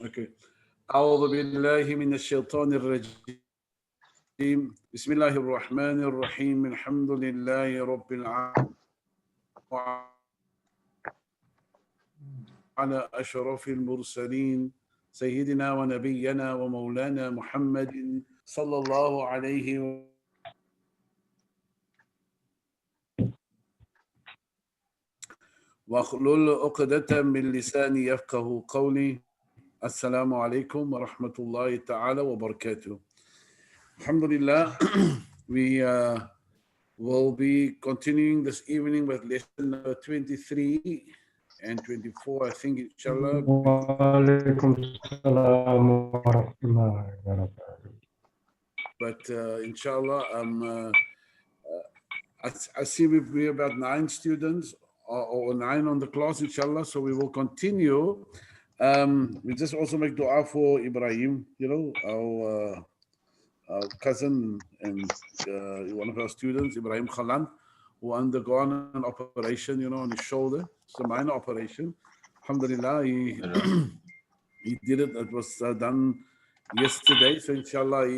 Okay. أعوذ بالله من الشيطان الرجيم. بسم الله الرحمن الرحيم. الحمد لله رب العالمين على أشرف المرسلين سيدنا ونبينا ومولانا محمد صلى الله عليه وسلم. واحلل عقدة من لساني يفقه قولي. السلام عليكم ورحمة الله تعالى وبركاته. Alhamdulillah, we will be continuing this evening with lesson number 23 and 24, I think, inshallah. But inshallah, I see we're about 9 students or 9 on the class, inshallah. So we will continue. We just also make dua for Ibrahim, you know, our cousin and one of our students, Ibrahim Khalan, who undergone an operation, you know, on his shoulder. It's a minor operation. Alhamdulillah, he did it. It was done yesterday. So inshallah,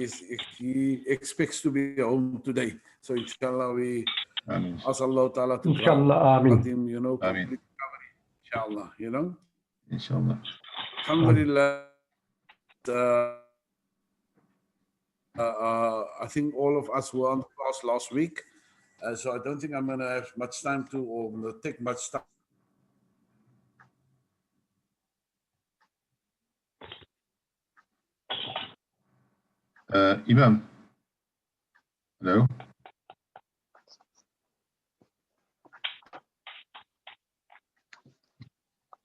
he expects to be home today. So inshallah, we ask Allah Ta'ala to grant him, you know, complete recovery. Inshallah, you know. Inshallah. Alhamdulillah. I think all of us were on the class last week. So I don't think I'm going to have much time to, or going to take much time. Imam. Hello.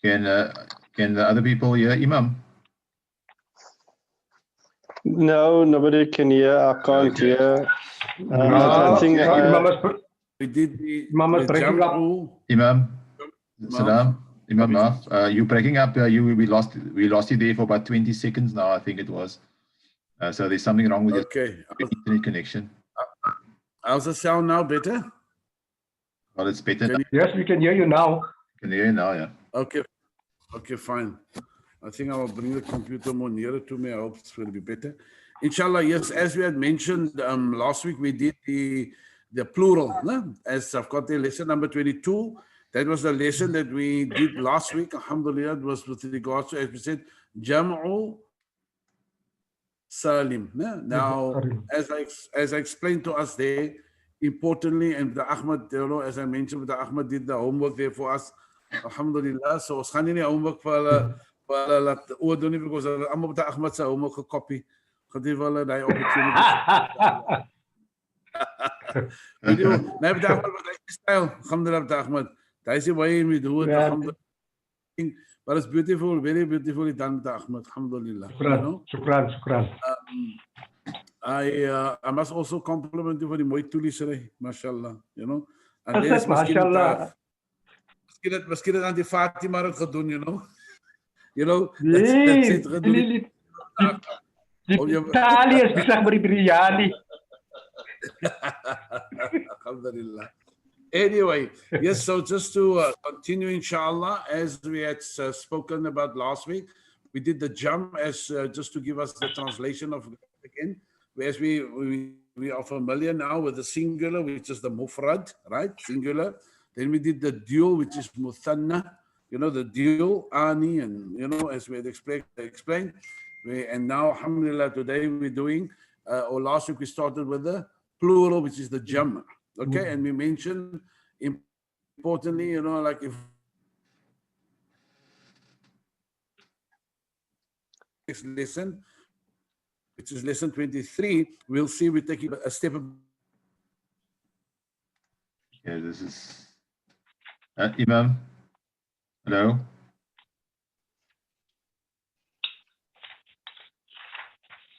Can the other people hear Imam? No, nobody can hear. I can't hear. I think we did the breaking up. Imam. Salam. Imam Naf, you breaking up. We lost you there for about 20 seconds now, I think it was. So there's something wrong with your internet connection. How's the sound now? Better? Well, it's better. Yes, we can hear you now. Can hear you now, yeah. Okay, fine. I think I will bring the computer more nearer to me. I hope it's going to be better. Inshallah, yes, as we had mentioned last week, we did the plural. No? As I've got the lesson number 22. That was the lesson that we did last week. Alhamdulillah, it was with regards to, as we said, Jam'u Salim. No? Now, as I explained to us there, importantly, and the Ahmad, you know, as I mentioned, the Ahmad did the homework there for us. Alhamdulillah. So, it's not homework for oordoen because I'm with the Ahmad sa homework copy. Geef hulle die opportunity. Video, nee, met Ahmad wat hy style. Alhamdulillah, met Ahmad. That's the way we do it. But it's beautiful, very beautifully done, Ahmad. Alhamdulillah. Shukran. I must also compliment you for the mooi toelisery, mashallah. You know, and there's mashallah. Misschien het aan die Fatima het gedoen, you know. You know, that's it. Italië is bezig met die biryani. Alhamdulillah. Anyway, yes, so just to continue, inshallah, as we had spoken about last week, we did the jam as just to give us the translation of again, as we are familiar now with the singular, which is the mufrad, right? Singular. Then we did the dual, which is muthanna, you know, the dual, ani, and, you know, as we had explained. And now, alhamdulillah, today we're doing, or last week we started with the plural, which is the jam. Okay, and we mentioned importantly, you know, like if next lesson, which is lesson 23, we'll see we're taking a step. Yeah, this is Imam. Hello.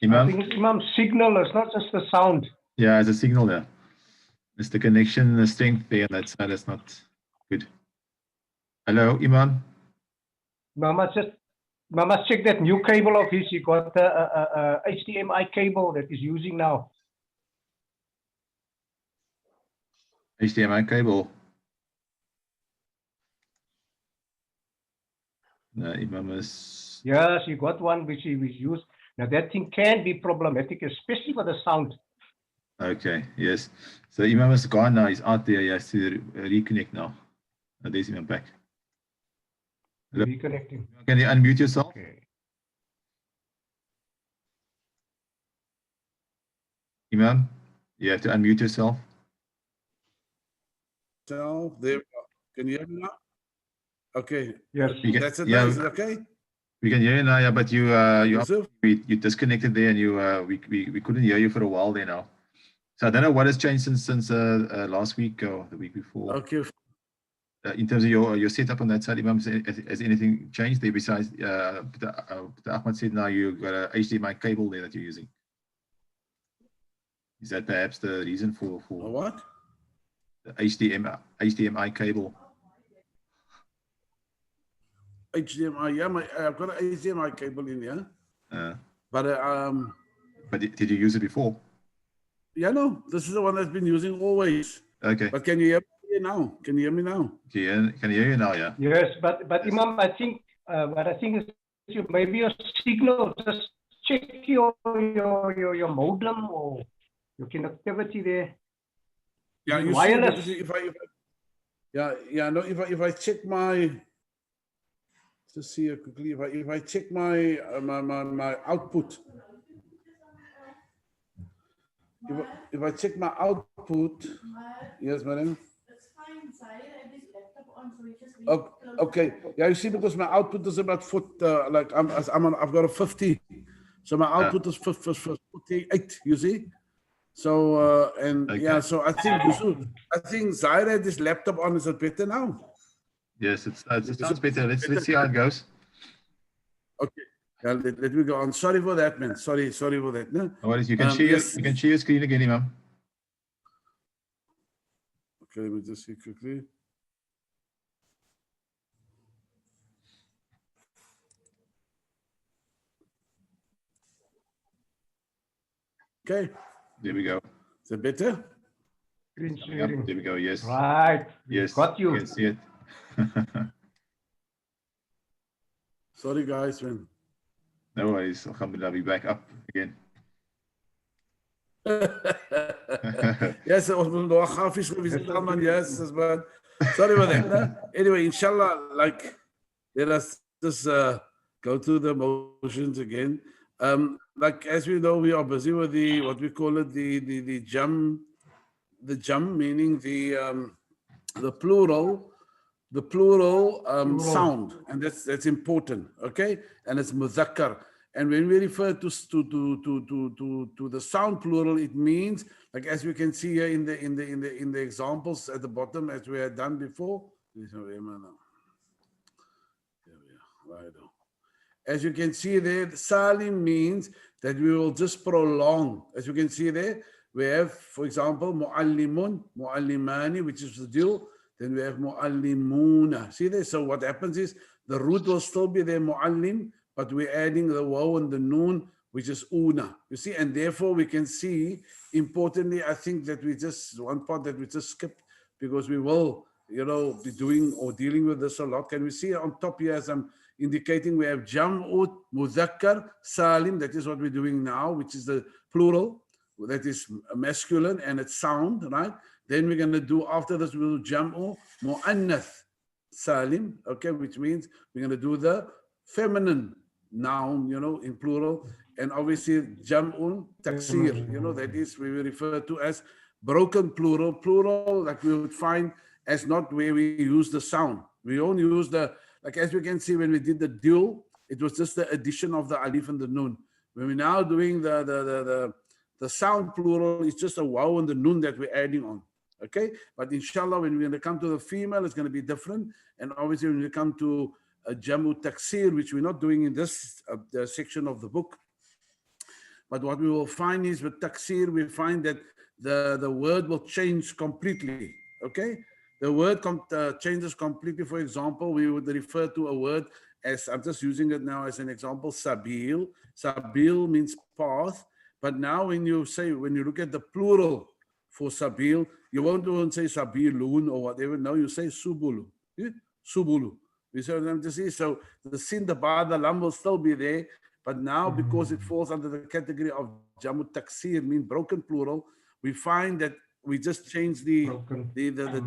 Imam. I think it's Imam's signal. It's not just the sound. Yeah, it's a signal there. It's the connection, the strength there. That's not good. Hello, Imam. Mama must check that new cable of his. He got a HDMI cable that he's using now. HDMI cable. Imam is. Yes, you got one which we use. Now that thing can be problematic, especially for the sound. Okay, yes. So Imam is gone now. He's out there. He has to reconnect now. There's Imam back. Hello. Reconnecting. Can you unmute yourself? Okay. Imam, you have to unmute yourself. So there we go. Can you hear me now? Okay. Yes. That's it. Yeah, Is it okay? we can hear you now. Yeah, but you Yusuf? you disconnected there, and we couldn't hear you for a while there now. So I don't know what has changed since last week or the week before. Okay. In terms of your setup on that side, Imam, has anything changed there besides Ahmad said now you've got a HDMI cable there that you're using? Is that perhaps the reason for A what? the HDMI cable? HDMI. Yeah, I've got an HDMI cable in here. But But did you use it before? yeah, no, this is the one that's been using always. Okay. But can you hear me now? Can you hear me now? Can you hear you now? Yeah. Yes, but Imam, I think what I think is maybe your signal. Just check your modem or your connectivity there. Yeah, you wireless. see, if I check my, just see here quickly, if I check my my output, if I check my output, yes, madam. Okay, yeah, you see, because my output is about like I've got a 50, so my output is 48. You see, so Okay. yeah, so I think Zaire had this laptop on. Is it better now? Yes, it sounds better. Let's see how it goes. Okay, yeah, let me go on. Sorry for that, man. Sorry for that. No, No worries. You can share yes. you can share your screen again, Imam. Okay, let me just see quickly. Okay, There we go. is it better? Screen Yep, sharing. there we go. Yes. Right. Yes. Got you. You can see it. Sorry, guys, man. No worries. Alhamdulillah, be back up again. Yes, it was yes, but sorry about that. No? Anyway, inshallah, like let us just go through the motions again. Like as we know, we are busy with the what we call it the jam, meaning the plural sound, and that's important. Okay, and it's muzakkar. And when we refer to the sound plural, it means, like as we can see here in the examples at the bottom, as we had done before. As you can see there, salim means that we will just prolong. As you can see there, we have, for example, muallimun, muallimani, which is the dual. Then we have muallimuna. See there? So what happens is the root will still be there, muallim, but we're adding the waw and the noon, which is una. You see, and therefore we can see, importantly, I think that one part that we just skipped, because we will, be doing or dealing with this a lot. Can we see on top here, as I'm indicating, we have jam'ut, muzakkar, salim. That is what we're doing now, which is the plural. That is masculine and it's sound, right? Then we're going to do, after this, we'll do jam'u, mu'annath, salim, okay, which means we're going to do the feminine noun, in plural, and obviously jam'un taksir, that is we refer to as broken plural, like we would find as not where we use the sound. We only use like as we can see when we did the dual, it was just the addition of the alif and the nun. When we're now doing the sound plural, it's just a waw and the nun that we're adding on. Okay, but inshallah, when we're going to come to the female, it's going to be different. And obviously, when we come to jamu taksir, which we're not doing in this section of the book, but what we will find is with taksir, we find that the word will change completely. Okay, the word changes completely. For example, we would refer to a word as, I'm just using it now as an example, sabil. Sabil means path. But now when you look at the plural for sabil, you won't even say sabilun or whatever. No, you say subulu. Yeah? Subulu. We saw them to see. So the sin, the ba, the lam will still be there. But now, because it falls under the category of Jamut Taksir, mean broken plural, we find that we just change the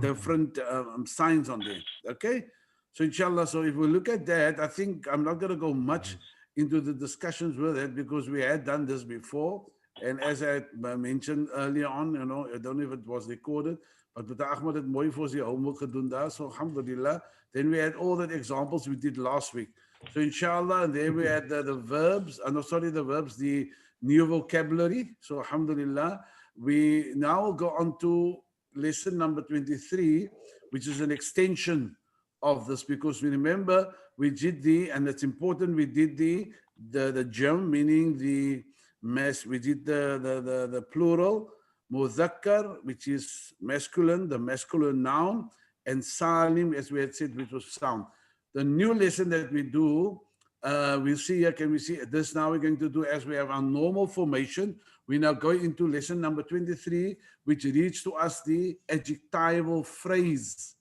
different signs on there. Okay? So inshallah, so if we look at that, I think I'm not going to go much into the discussions with it because we had done this before. And as I mentioned earlier on, you know, I don't know if it was recorded, but Dr. Ahmed had mooi vir sy homework gedoen daar. So alhamdulillah. Then we had all the examples we did last week. So inshallah, and there we had the verbs, the new vocabulary. So alhamdulillah, we now go on to lesson number 23, which is an extension of this, because we remember we did and it's important, we did the jam, meaning the mass, we did the plural, mudhakkar, which is masculine, the masculine noun, and salim, as we had said, which was sound. The new lesson that we do, we'll see here, can we see this now? We're going to do as we have our normal formation. We now go into lesson number 23, which reads to us the adjectival phrase.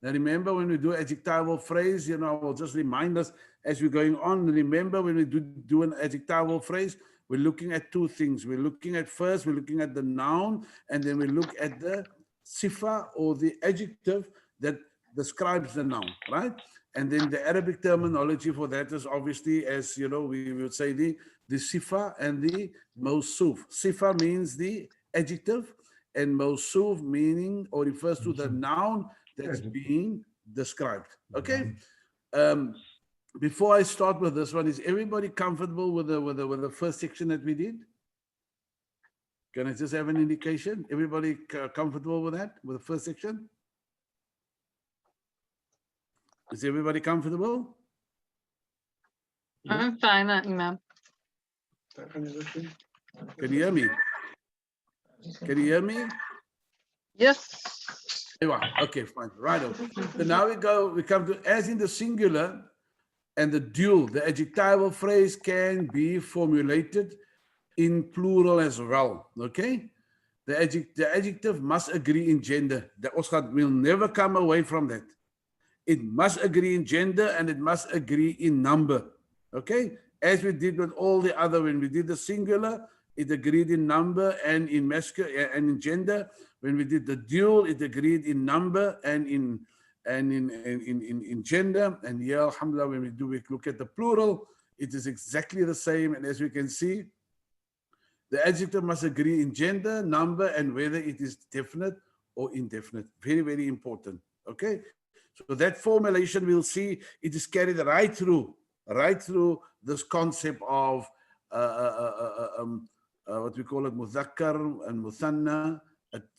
Now remember, when we do adjectival phrase, you know, I will just remind us as we're going on. Remember, when we do an adjectival phrase, we're looking at two things. We're looking at first, we're looking at the noun, and then we look at the sifa or the adjective that describes the noun, right? And then the Arabic terminology for that is obviously, as you know, we would say the sifa and the mawsuf. Sifa means the adjective, and mawsuf meaning or refers to the noun that's being described. Okay. Before I start with this one, is everybody comfortable with the first section that we did? Can I just have an indication? Everybody comfortable with that, with the first section? Is everybody comfortable? I'm fine, Imam. Can you hear me? Can you hear me? Yes. Okay, fine. Right. So now we come to as in the singular and the dual. The adjectival phrase can be formulated in plural as well. Okay? The adjective must agree in gender. The Oscar will never come away from that. It must agree in gender and it must agree in number. Okay? As we did with all the other, when we did the singular, it agreed in number and in masculine and in gender. When we did the dual, it agreed in number and in gender. And yeah, alhamdulillah, when we look at the plural, it is exactly the same. And as we can see, the adjective must agree in gender, number, and whether it is definite or indefinite. Very, very important. Okay. So that formulation, we'll see, it is carried right through this concept of what we call it, mudhakkar and muthanna.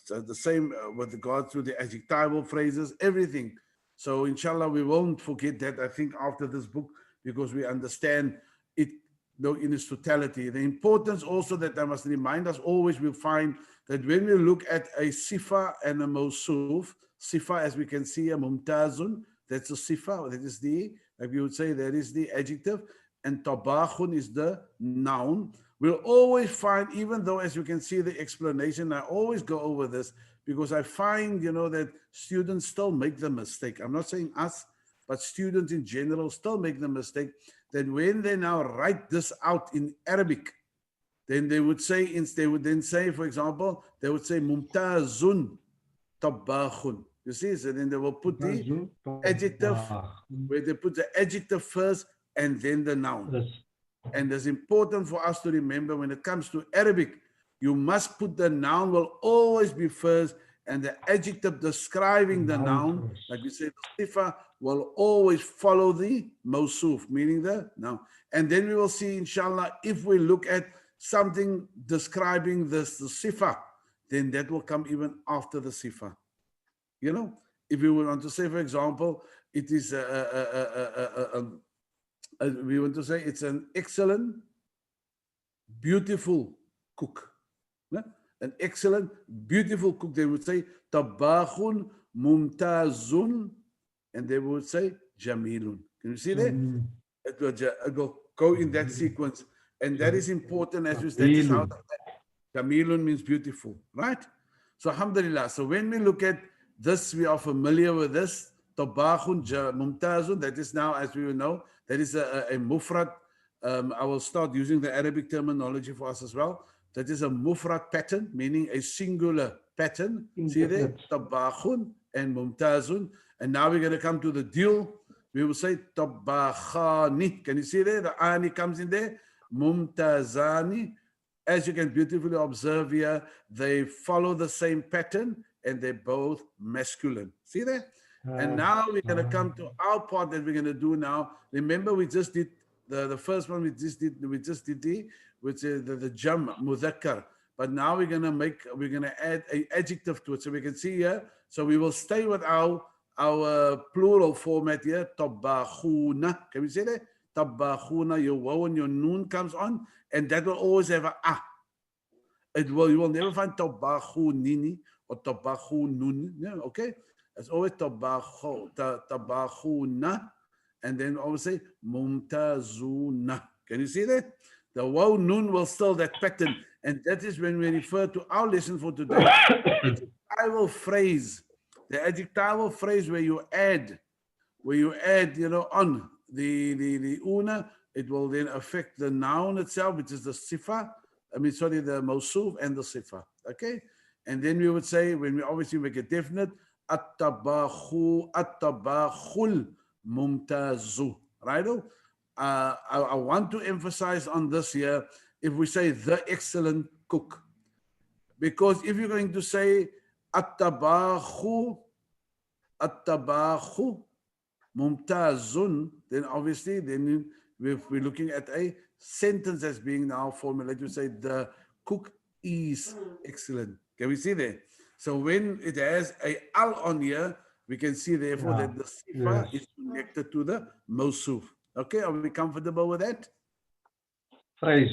The same with regard to the adjectival phrases, everything. So inshallah, we won't forget that, I think, after this book, because we understand it in its totality. The importance also that I must remind us always, we'll find that when we look at a sifa and a mawsuf, sifa, as we can see, a mumtazun, that's a sifa, that is the, like we would say, that is the adjective, and tabakhun is the noun. We'll always find, even though, as you can see the explanation, I always go over this because I find, you know, that students still make the mistake. I'm not saying us, but students in general still make the mistake that when they now write this out in Arabic, then they would say, they would then say, for example, they would say mumtazun tabakhun. You see, so then they will put the adjective, where they put the adjective first and then the noun. And it's important for us to remember when it comes to Arabic, you must put the noun will always be first, and the adjective describing the noun, like we say, the sifa, will always follow the mawsuf, meaning the noun. And then we will see, inshallah, if we look at something describing the sifa, then that will come even after the sifa. You know, if you want to say, for example, it is we want to say it's an excellent, beautiful cook. Yeah? An excellent, beautiful cook. They would say tabakhun mumtazun, and they would say jamilun. Can you see that? It will go in that sequence, and that is important as we say. Jamilun means beautiful, right? So alhamdulillah. So when we look at this, we are familiar with this. Tabakhun Mumtazun, that is now, as we will know, that is a mufrad. I will start using the Arabic terminology for us as well. That is a mufrad pattern, meaning a singular pattern. See there? Tabakhun and Mumtazun. And now we're going to come to the deal. We will say Tabakhani. Can you see there? The ani comes in there. Mumtazani. As you can beautifully observe here, they follow the same pattern and they're both masculine. See there? And now we're going to come to our part that we're going to do now. Remember, we just did the first one. We just did which is the jam mudhakkar. But now we're going to add an adjective to it, so we can see here. So we will stay with our plural format here. Tabakhuna. Can we say that? Tabakhuna. Your waw and your noon comes on, and that will always have a ah. You will never find tabakhunini or tabakhunun. Yeah, okay. It's always tabakhuna, and then always say mumtazuna. Can you see that? The waw nun will still that pattern, and that is when we refer to our lesson for today. Adjectival phrase, the adjectival phrase where you add, on the una, it will then affect the noun itself, which is the sifa. The mawsuf and the sifa. Okay, and then we would say, when we obviously make it definite, at-tabakhul mumtazu. Right? I want to emphasize on this here. If we say the excellent cook, because if you're going to say at-tabakhu mumtazun, then obviously we're looking at a sentence as being now formulated to say the cook is excellent. Can we see there? So when it has a al on here, we can see therefore that the sifa is connected to the mawsuf. Okay, are we comfortable with that? Phrase.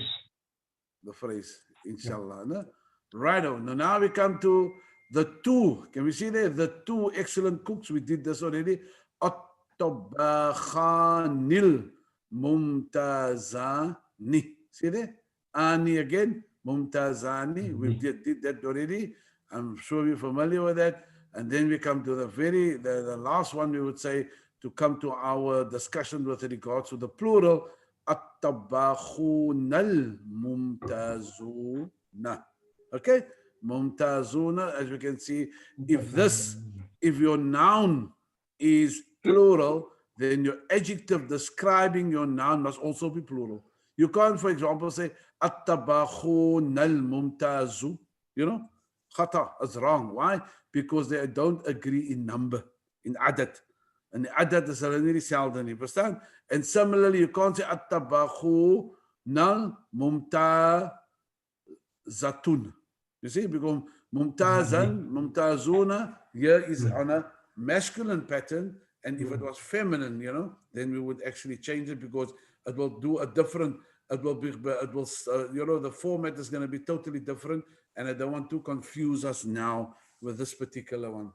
The phrase, inshallah. No? Right on. Now we come to the two. Can we see there? The two excellent cooks. We did this already. At-tabakhanil mumtazani. See there? Ani again. Mumtazani. We did that already. I'm sure you're familiar with that. And then we come to the last one, we would say, to come to our discussion with regards to the plural, at-tabakhunal mumtazuna. Okay? Mumtazuna, as we can see, if your noun is plural, then your adjective describing your noun must also be plural. You can't, for example, say, at-tabakhunal mumtazu. Khata is wrong. Why? Because they don't agree in number, in adad. And the adad is really seldom, you understand? And similarly, you can't say at-tabakhu nal mumtazatun. You see, because mumtazuna here is on a masculine pattern, and if it was feminine, then we would actually change it, because it will do a different, the format is going to be totally different, and I don't want to confuse us now with this particular one.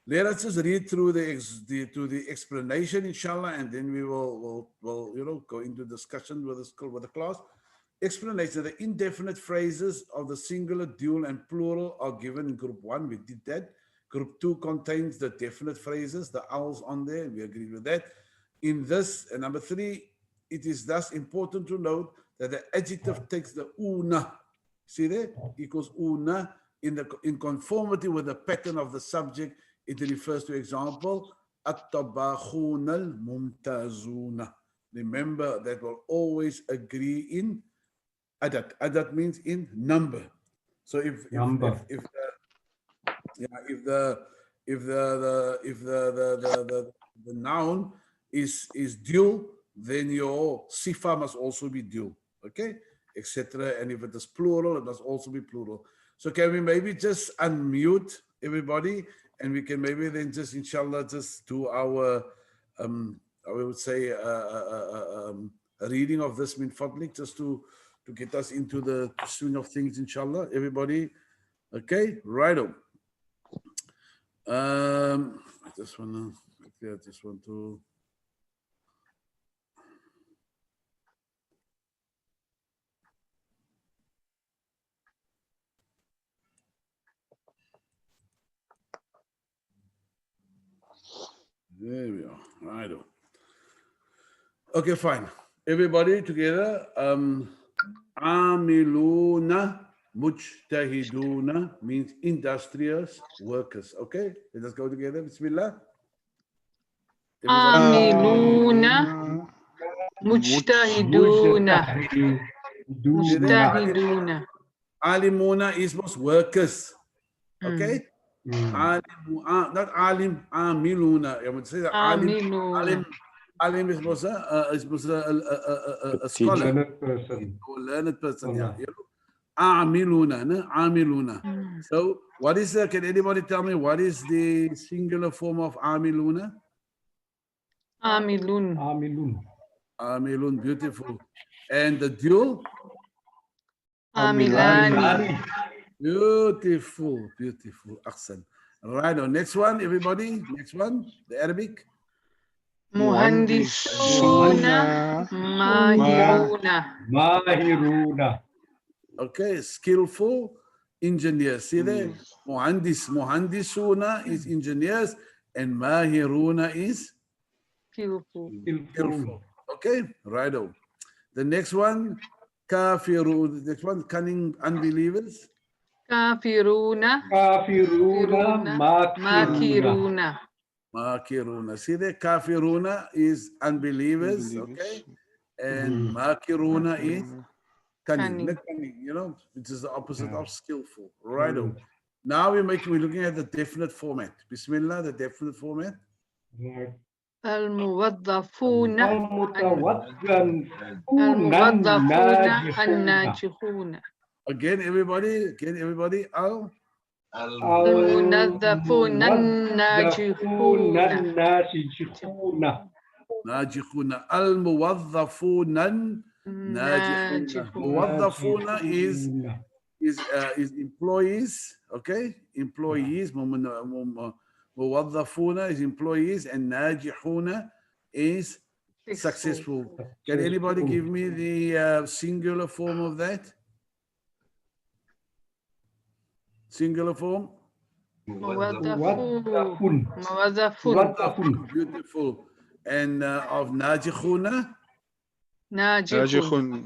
Let us just read through the explanation, inshallah, and then we will go into discussion with the class. Explanation: the indefinite phrases of the singular, dual, and plural are given in group 1. We did that. Group 2 contains the definite phrases, the owls on there. We agreed with that. In this, and number 3, it is thus important to note that the adjective takes the una. See there? Equals una in conformity with the pattern of the subject. It refers to example, at-tabakhunal mumtazuna. Remember, that will always agree in adad. Adad means in number. So if the noun is dual, then your sifa must also be dual, okay, etc. And if it is plural, it must also be plural. So can we maybe just unmute everybody, and we can maybe then just, inshallah, just do our, I would say, a reading of this min fadlik, just to get us into the swing of things, inshallah. Everybody, okay, right on. I just want to. There we are. Right. Okay, fine. Everybody together. Amiluna mujtahiduna means industrious workers. Okay, let us go together. Bismillah. Amiluna mujtahiduna mujtahiduna. Alimuna is most workers. Okay. Mm. Not alim, amiluna. I would say that Amiluna. alim is was a scholar Learned person. or learned person. Yeah. Scholar. Amiluna, no? Amiluna. Mm. So what is can anybody tell me what is the singular form of amiluna? Amilun. Amilun. Amilun, beautiful. And the dual? Amilani. Beautiful, beautiful. Ahsan. Right on. Next one, everybody. Next one, the Arabic. Muhandisuna mahiruna. Mahiruna. Okay, skillful engineers. See there? Muhandisuna is engineers and mahiruna is Skillful. skillful. Okay, right on. The next one, kafirun. The next one, cunning unbelievers. Kafiruna. Kafiruna. Makiruna. Makiruna. Makiruna. See there? Kafiruna is unbelievers. Okay. And makiruna is cunning. Cunning. Not cunning, you know, which is the opposite Yeah. of skillful. Right on. Now we're looking at the definite format. Bismillah, the definite format. Right. الموظفون المتوضن الموظفون الناجحون. الناجحون. Again, everybody. Al. المنظفون الناجحون. الناجحون. Najihuna. Al muwaddafuna najihuna. ناجحون. Muwaddafuna is employees. Okay, employees. Muwaddafuna is employees, and najihuna is successful. Can anybody give me the singular form of that? Singular form. موظفون. موظفون. موظفون. Beautiful. And of najihuna. ناجحون.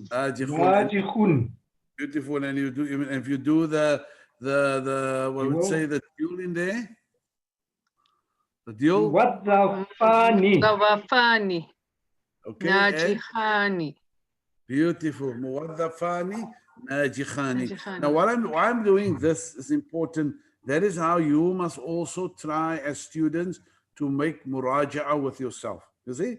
ناجحون. Beautiful. And if you do the what would say the dual in there? The dual. موظفان. موظفان Okay. and ناجحان. beautiful. Muwaddafani najikhani. Najikhani. Now, why I'm doing this is important. That is how you must also try as students to make muraja'ah with yourself. You see?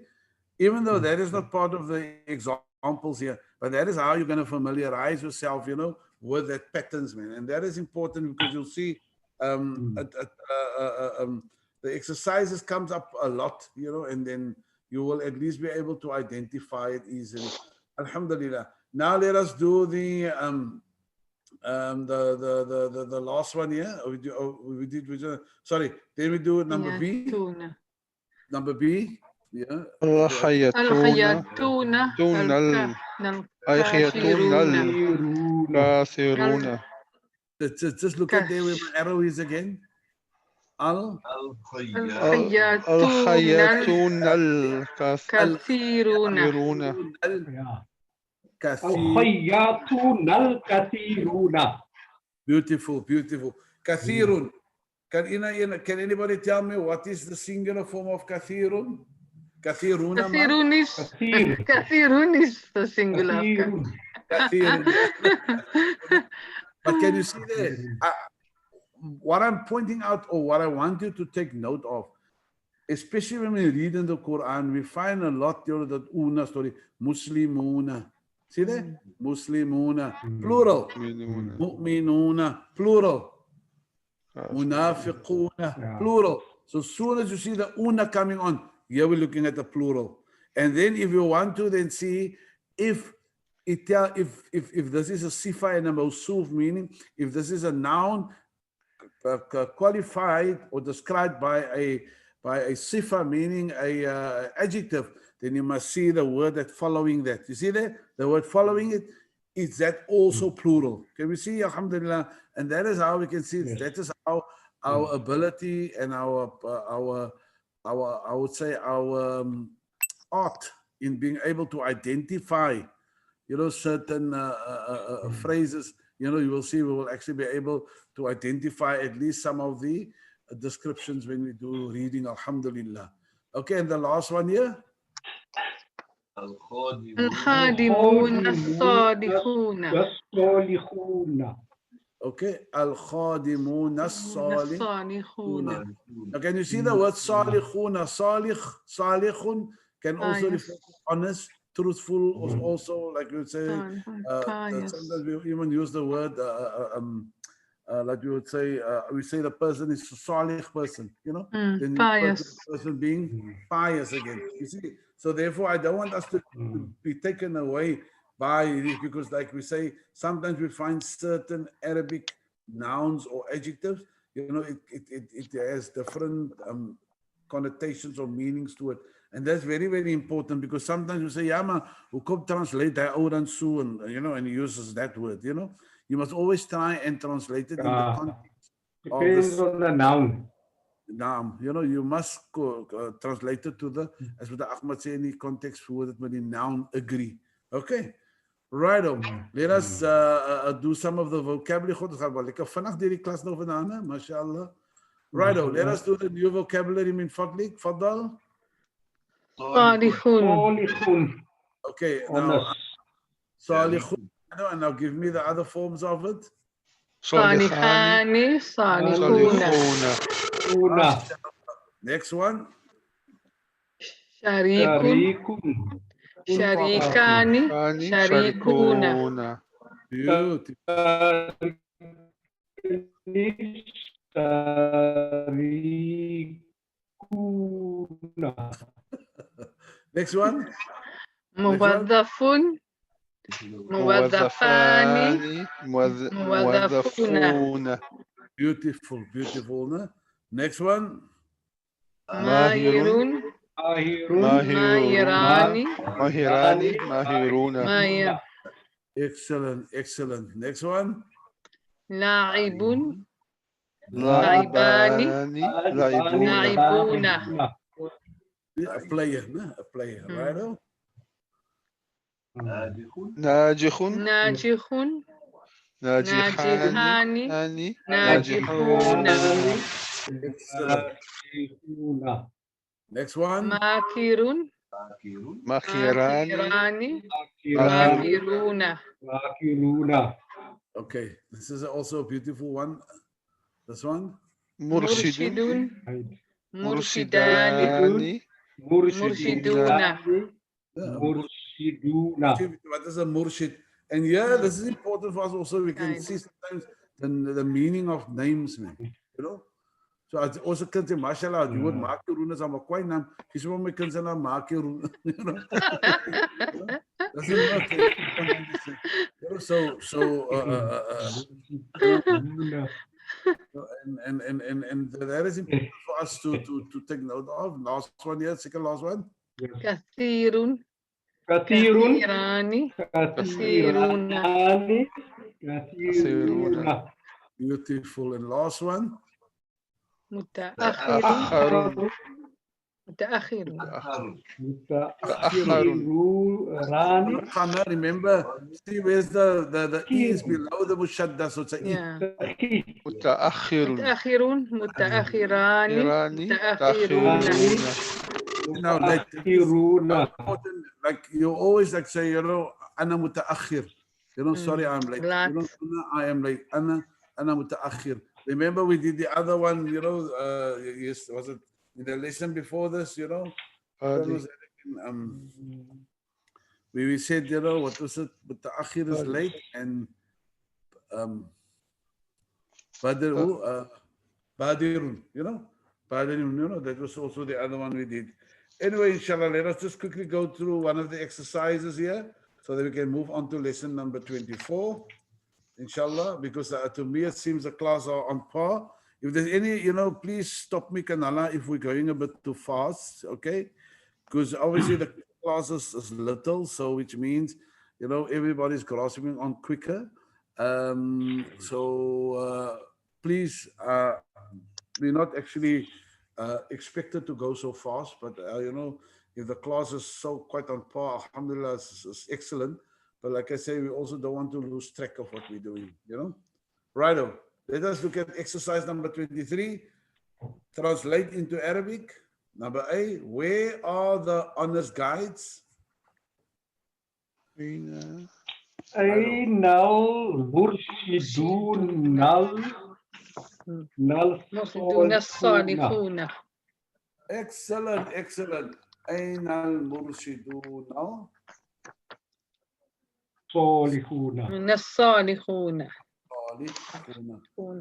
Even though that is not part of the examples here, but that is how you're going to familiarize yourself, you know, with that patterns, man. And that is important because you'll see the exercises comes up a lot, you know, and then you will at least be able to identify it easily. Alhamdulillah. Now let us do the last one here. Sorry, then we do number B. يأتون. Number B. Yeah. الخياطون. دون الكافرون. الكافرون. Just look at there where my arrow is again. الخياطون الكثيرون. الخياطون الكثيرون. Beautiful, beautiful. Kathirun. Can anybody tell me what is the singular form of kathirun? Kathiruna. كثيرون is the singular. كثيرون. Kathirun. But can you see there? What I'm pointing out, or what I want you to take note of, especially when we read in the Quran, we find a lot, you know, that una story, Muslimuna. See there? Muslimuna, plural. Mu'minuna, plural. Munafiquna, plural. So as soon as you see the una coming on, here we're looking at the plural. And then if you want to then see if this is a sifa and a mawsuf, meaning if this is a noun qualified or described by a sifa, meaning a adjective, then you must see the word that following that. You see that? The word following it, is that also plural? Can we see? Alhamdulillah. And that is how we can see, that is how our ability and our I would say our art in being able to identify, you know, certain phrases. You know, you will see we will actually be able to identify at least some of the descriptions when we do reading. Alhamdulillah. Okay, and the last one here. الخادمون الصالحون الصالحون. Okay, al-khadimun as-salihun. الصالحون. Now, can you see the word salihun? Salihun can also refer to honest, truthful, or also, like you would say, pious. sometimes we even use the word, like we would say, we say the person is a salih person, you know? Then you refer to Pious. the person being pious again. You see? So therefore, I don't want us to be taken away by this, because like we say, sometimes we find certain Arabic nouns or adjectives, you know, it has different connotations or meanings to it. And that's very, very important, because sometimes we say, yeah, man, who could translate that old and so, and you know, and he uses that word, you know. You must always try and translate it in the context of Depends on the noun. naam. You know, you must translate it to the, as what Ahmad say, in the context voor it met die noun agree. Okay. Right on. Let us do some of the vocabulary. God, het gaat wel lekker vannacht deur die klas nou vandaan, hè? Mashallah. Right on. Let us do the new vocabulary min fadlik. Fadal. صالحون. صالحون. Okay. Now, salihun. And now give me the other forms of it. صالحان صالحون. صالحون. Next one. شريك شريك. شريكان شريكون. Beautiful. Next one. موظف موظفان موظفون. Beautiful. Beautiful. No? Next one. ماهر ماهران ماهر. Excellent. Excellent. Next one. لاعب لاعبان لاعبون. A player. No? A player. Right? Oh? ناجح ناجح ناجحان ناجحون. Excellent. Next one. ماكر ماكران ماكرون. Okay. This is also a beautiful one. This one. مرشد مرشدان مرشدون. What is a murshid? And yeah, this is important for us also. We can see sometimes the meaning of names, man. You know? So as also can say, mashallah, the word Makirun is a quite name. He's one can say Makirun. You know? Doesn't work. And that is important for us to take note of. Last one, yeah, second last one. كثير كثير. كثيرون. كثيرون. Beautiful. And last one. متأخر متأخر. Remember, see where's the E is below the mushadda, so it's a E. متأخر متأخرون متأخران متأخرون. Now, like you always like say, you know, أنا متأخر. You know, sorry, I'm late. You know, I am late. أنا متأخر. Remember we did the other one, you know, yes, was it in the lesson before this, you know? We said, you know, what was it? متأخر is late, and Badirun, you know? Badirun, you know, that was also the other one we did. Anyway, inshallah, let us just quickly go through one of the exercises here so that we can move on to lesson number 24, inshallah, because to me it seems the class are on par. If there's any, you know, please stop me, Kanala, if we're going a bit too fast, okay? Because obviously the class is little, so which means, you know, everybody's grasping on quicker. Please, we're not actually expected to go so fast, but you know, if the class is so quite on par, alhamdulillah, it's excellent. But like I say, we also don't want to lose track of what we're doing, you know. Righto, let us look at exercise number 23. Translate into Arabic. Number A, where are the honors guides? أين أين المرشدون مرشدون الصالحون. Excellent, excellent. أين المرشدون الصالحون. من الصالحون.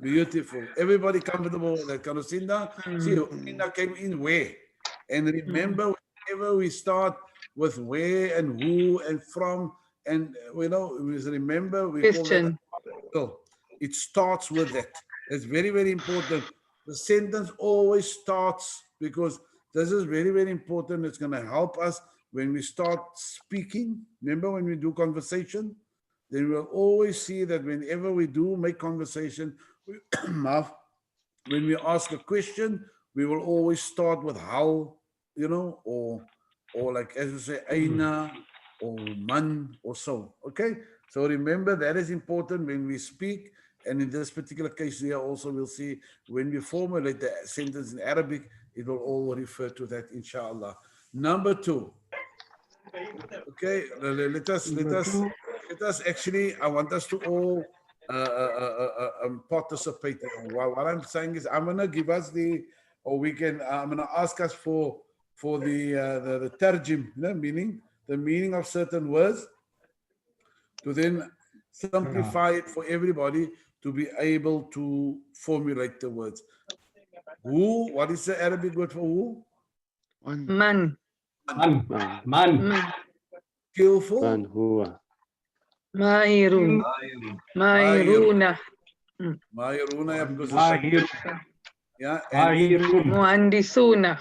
Beautiful. Everybody comfortable with that? Kanusinda? See, Inna came in where? And remember, whenever we start with where and who and from, and we know, remember, we call that particle. It starts with that. It's very, very important. The sentence always starts, because this is very, very important. It's going to help us when we start speaking. Remember, when we do conversation, then we'll always see that whenever we do make conversation, when we ask a question, we will always start with how, you know, or like as we say, aina, or man, or so. Okay? So remember, that is important when we speak. And in this particular case here also, we'll see when we formulate the sentence in Arabic, it will all refer to that, inshallah. Number 2. Okay, let us actually, I want us to all participate. What I'm saying is, I'm gonna give us I'm gonna ask us for the tarjim, meaning the meaning of certain words, to then simplify it for everybody to be able to formulate the words. Who? What is the Arabic word for who? Man. Man. Skillful. Man huwa. Mahirun. Mahiruna. Mahiruna, because yeah, Muhandisuna.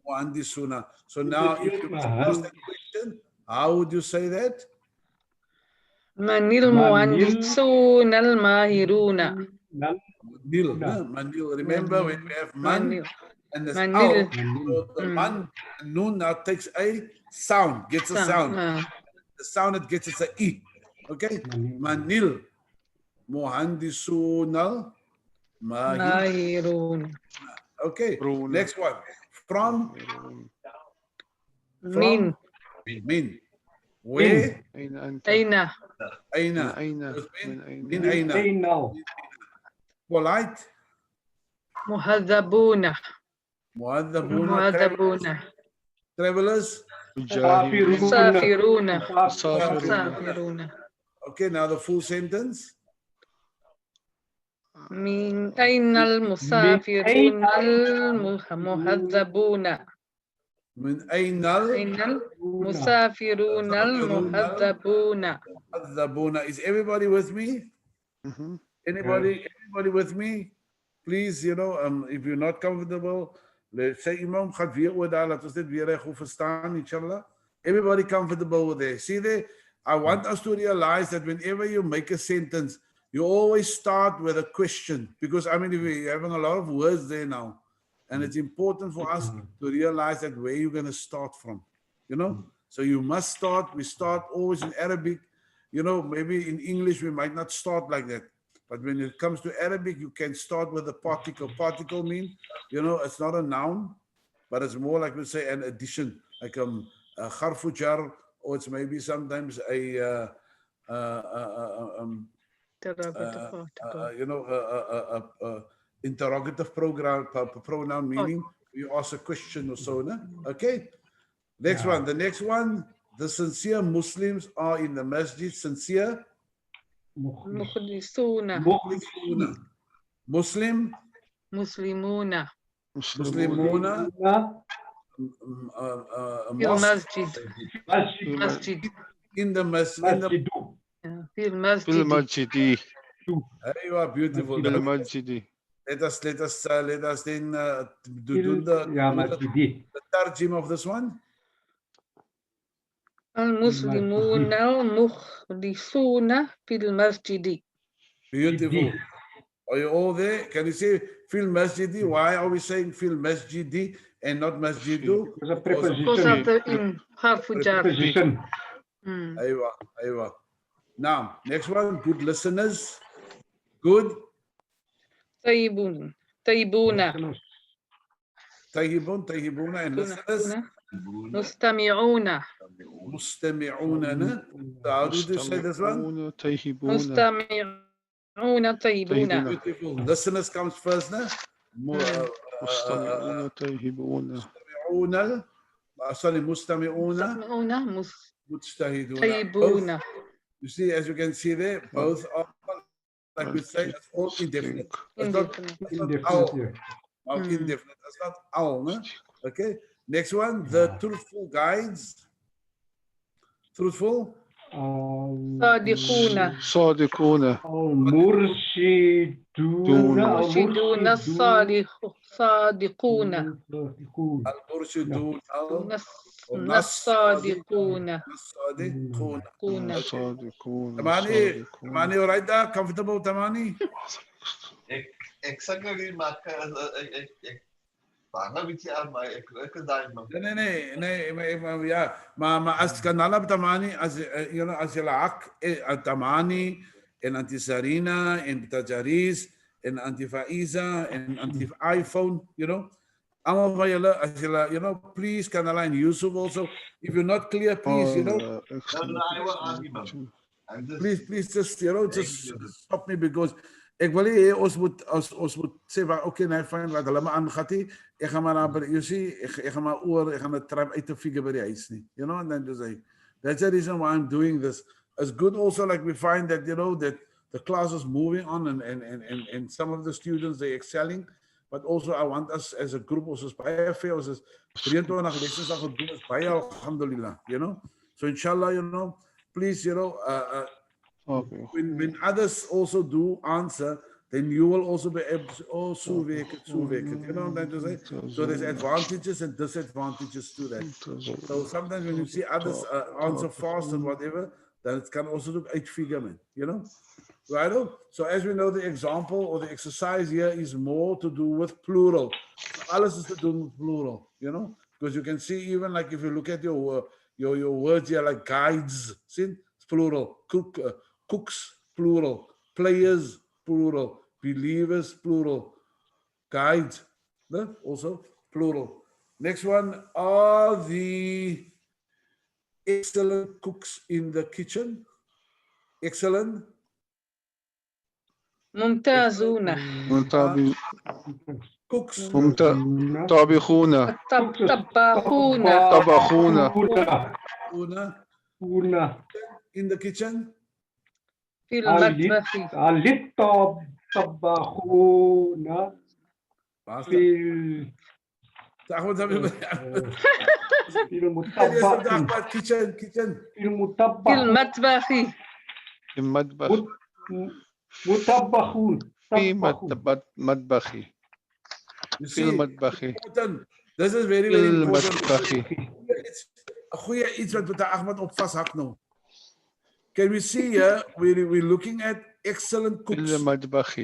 Muhandisuna. So now, if you ask that question, how would you say that? Manil muhandisuna al-mahiruna. Manil. Remember, when we have man and the Manil. so the man and noon now takes a sound, gets a sound. The sound it gets is a e. Okay? Manil muhandisuna mahirun. Okay. Next one. From Min. Where? Aina. Min aina. Polite. Muhadzabuna. Muhadzabuna. Travelers. Musafiruna. Okay, now the full sentence. Min aina al-musafiruna al-muhadzabuna. Min aina al-musafiruna al-muhadzabuna. Is everybody with me? Anybody with me? Please, you know, if you're not comfortable, let's say Imam gaat weer oor daar, laat ons dit weer reg goed verstaan, inshallah. Everybody comfortable with it. See there? I want us to realize that whenever you make a sentence, you always start with a question, because I mean, we're having a lot of words there now, and it's important for us to realize that where you're going to start from, you know? So you must start, we start always in Arabic, you know, maybe in English we might not start like that. But when it comes to Arabic, you can start with a particle. Particle means, you know, it's not a noun, but it's more like, let's say, an addition, like harfu jar, or it's maybe sometimes a you know, interrogative pronoun, meaning you ask a question or so. No? Okay. Next one. The next one. The sincere Muslims are in the masjid. Sincere. Mukhlisuna. Muslim. Muslimuna. Muslimuna. Masjid. In the masjid. Fil masjidi. You are beautiful. Let us then do the tarjim of this one. Al-Muslimuna al-Mukhlisuna fil masjidi. Beautiful. Are you all there? Can you say Fil masjidi. Why are we saying fil masjidi and not masjidu? It's a Because preposition. of the in harfu jar. Preposition. Aywa, aywa. Now, next one, good listeners. Good. طيبون طيبون Tayyibun, tayyibuna, and listeners. مستمعون Mustami'una. So how do you say this one? مستمعون طيبون. Beautiful. Listeners comes first, na? مستمعون طيبون. Mustami'una. Sorry, mustami'una. مستمعون Mujtahiduna. طيبون. Both, you see, as you can see there, both are, like we say, it's all indefinite. It's not Indefinite, al. yeah. Not indefinite. It's not al, no? Okay. Next one, the truthful guides. Truthful. صادقون صادقون. المرشدون. مرشدون صادقون Al-Murshidun. الصادقون Al-Sadiqun. صادقون. Tamani, you right there? Comfortable, Tamani? Ik zeg er niet, maar ik bang met je aan, maar ik daar man. Nee, ja. Maar als kanala Tamani, als you know, als je laak, Tamani, en Anti-Sarina, en Tajaris, en Anti-Faiza, en Anti-iPhone, you know. Allemaal van jullie, als jullie, you know, please, kanala en Yusuf also. If you're not clear, please, you know. No, I will ask you, man. Please, just, you know, just stop me because ik wil hier ons moet zeggen, oké, nee, fijn, laat hulle maar aangaan. Ik ga maar naar, you see, ik ga maar oor, ik ga naar trap uit te figure by die huis nie. You know, and then just say, that's the reason why I'm doing this. It's good also, like we find that, you know, that the class is moving on and some of the students, they're excelling. But also I want us as a group, also baie veel, as 23 lessons dat gedoen is, baie alhamdulillah, you know. So inshallah, you know, please, you know, when others also do answer, then you will also be able to also make it, you know what I'm trying to say? So there's advantages and disadvantages to that. So sometimes when you see others answer fast and whatever, then it can also look uitfigurement, you know? Right? So as we know, the example or the exercise here is more to do with plural. Alles is to do with plural, you know? Because you can see even like if you look at your words here, like guides, see? It's plural. Cooks, plural. Players, plural. Believers, plural. Guides, no? Also plural. Next one, are the excellent cooks in the kitchen? Excellent. ممتازون Cooks. طابخون. طباخون طبخون. In the kitchen. في المطبخ طباخون في المطبخ kitchen. في المطبخ في المطبخ. مطبخون في مطبخي. في المطبخ. This is very, very important. المطبخ. Een goeie iets wat we daar Ahmed op vasthak nou. Can we see here, we're looking at excellent في cooks. المطبخ.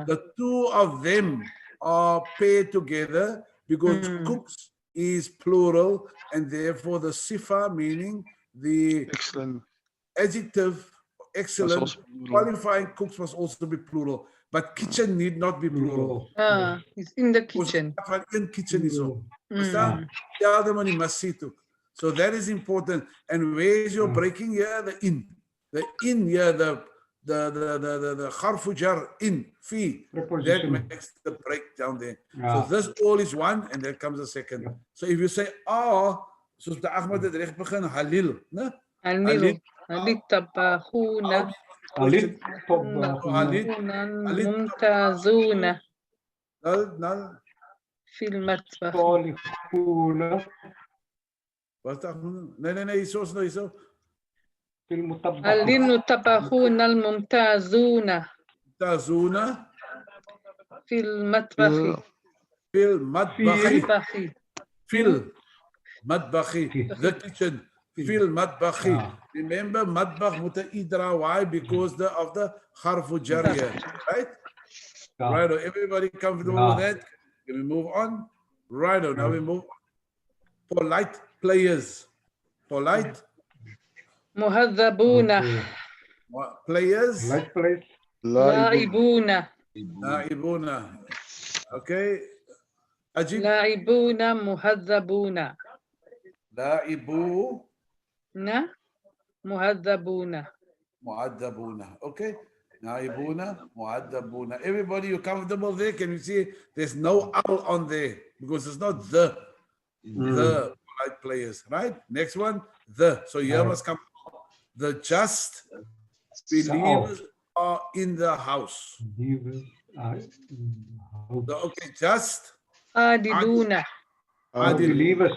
The two of them are paired together because cooks is plural and therefore the sifa, meaning the Excellent. adjective excellent, also plural. qualifying cooks must also be plural. But kitchen need not be plural. It's in the kitchen. In kitchen is all. The other one must see too. So that is important. And where is your breaking here? The in. The in here, the harfu jar in, fi. That makes the breakdown there. So this all is one and then comes a second. So if you say so the Ahmed het recht begin, Halil. Ne? Halil طباخون ممتازون في المطبخ Nee, zo. في المطبخ الذين الطباخون الممتازون Tazuna في المطبخ fil madbachi. Fil madbachi. The kitchen. Fil madbachi. Remember, madbach muta idra. Why? Because of the harfu jar here, right? Righto. Everybody comfortable with that? Can we move on? Righto. Now we move on. Polite players. Polite مهذبون players. Like place. لاعبون Ibuna. Okay. Ajib. لاعبون مهذبون Laibu. مهذبون Mu'addabuna. Okay. Naibuna, Mu'addabuna. Everybody, you comfortable there? Can you see there's no al on there because it's not the polite players, right? Next one, the. So here must come the just believers are in the house. Believers are in the house. So, okay, just عادلون Believers.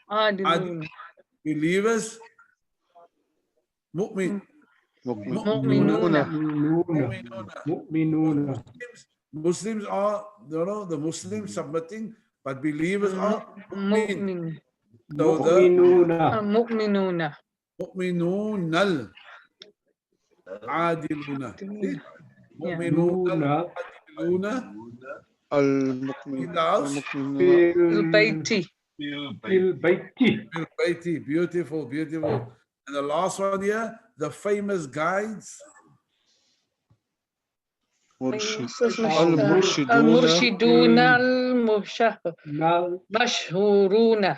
عادلون believers, mu'min. مؤمنون Mu'minuna. Muslims are, the Muslims submitting, but believers are mu'min. مؤمن So the Mu'minuna. مؤمنون mu'minun al adiluna. Mu'minun al adiluna in the house. البيت Baiti. Bil baiti. Beautiful, beautiful. And the last one here, the famous guides. المرشدون Now, المشهورون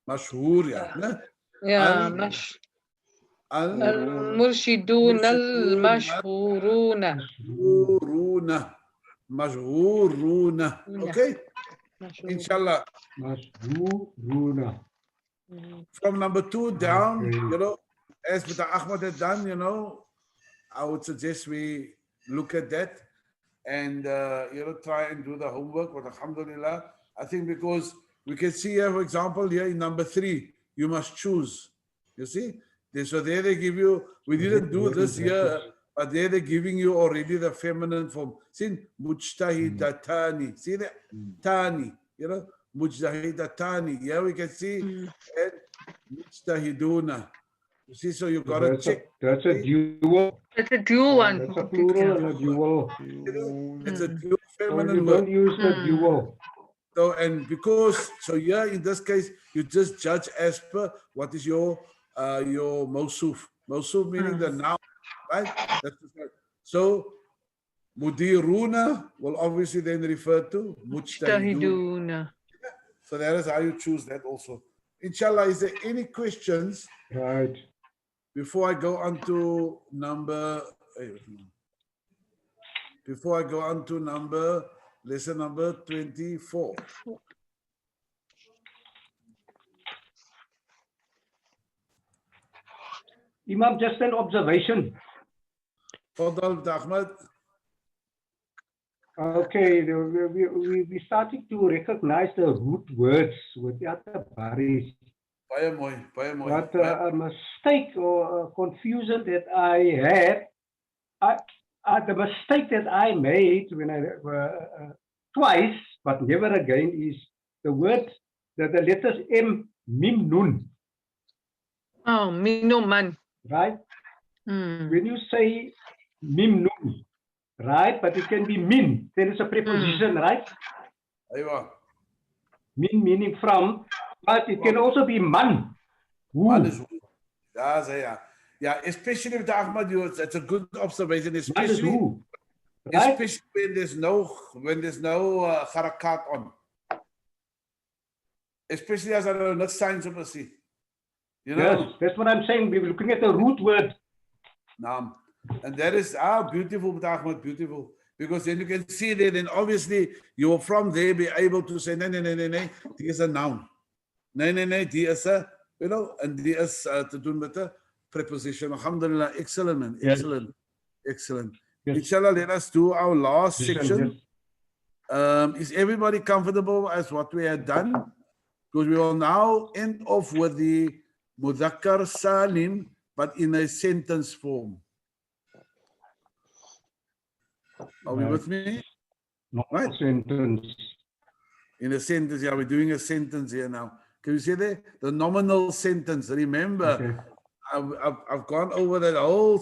مشهور يعني. يا ال- مش المشهورون. المرشدون المشهورون مشهورون. Okay. Inshallah. Mashhuruna. From number 2 down, Okay. as Mr. Ahmad had done, I would suggest we look at that and, try and do the homework. But alhamdulillah, I think because we can see here, for example, here in number 3, you must choose. You see? So there they give you, we didn't do this here, but there they're giving you already the feminine form. See, mujtahidatani. See that? Tani, mujtahidatani. Yeah, we can see and mujtahiduna. You see, so you got to check. That's a dual. That's a dual one. That's a plural and a dual. It's a dual So feminine you word. don't use the dual. So, and because, so here in this case, you just judge as per what is your mawsuf. Mawsuf meaning the noun, right? That's the word. So, mudiruna will obviously then refer to mujtahidun. مجتهدون So that is how you choose that also. Inshallah, is there any questions Right. before I go on to lesson number 24? Imam, just an observation. Fadal Ahmad. Okay, we starting to recognize the root words without the baris. Baie mooi, baie mooi. But a mistake or a confusion that I had, the mistake that I made when I twice, but never again, is the word that the letters M, mim, nun, Oh, minuman. right? Hmm. When you say mim, nun, right? But it can be min, then it's a preposition, right? Aywa. Min meaning from, but it can also be man. Who. Man is who. Yeah. Yeah, especially with Ahmad, that's a good observation, Man is especially who. Right? especially when there's no harakat on. Especially as I know, not signs of a sea. Yes, that's what I'm saying. We're looking at the root word. Naam. And that is beautiful, Mr. Ahmad, beautiful. Because then you can see that, then obviously you will from there be able to say, no, die is a noun. No, die is a, and die is to do with the preposition. Alhamdulillah, excellent, man. Yes. Excellent. Yes. Inshallah, let us do our last Yes, section. Is everybody comfortable as what we had done? Because we will now end off with the Mudhakkar Salim, but in a sentence form. Are we Right. with me? Not Right. sentence. In a sentence, yeah, we're doing a sentence here now. Can you see there? The nominal sentence. Remember, Okay. I've gone over that whole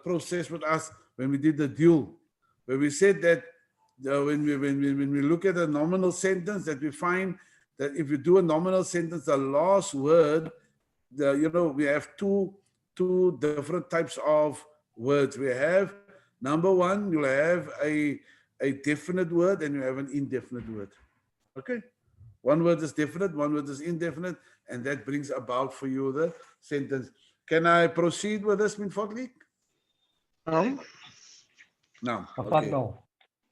process with us when we did the duel, where we said that when we look at a nominal sentence, that we find that if you do a nominal sentence, the last word, we have two different types of words. We have, number one, you'll have a definite word and you have an indefinite word. Okay? One word is definite, one word is indefinite, and that brings about for you the sentence. Can I proceed with this, Min Fadlik? Now, okay.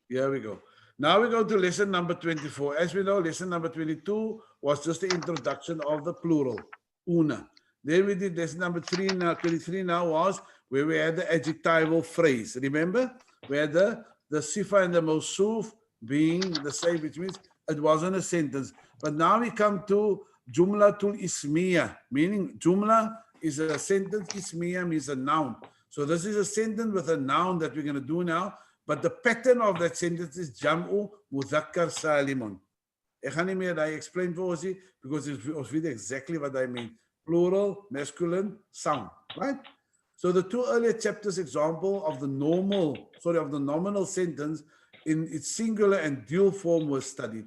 Here we go. Now we go to lesson number 24. As we know, lesson number 22 was just the introduction of the plural, una. Then we did lesson number 23 now was where we had the adjectival phrase. Remember? We had the sifa and the mawsuf being the same, which means it wasn't a sentence. But now we come to jumlatul ismiya, meaning jumla is a sentence, ismiya means a noun. So this is a sentence with a noun that we're going to do now. But the pattern of that sentence is jam'u mudhakkar salimun. I explain for you because it's really exactly what I mean. Plural, masculine, sound, right? So the two earlier chapters example of the nominal sentence in its singular and dual form was studied.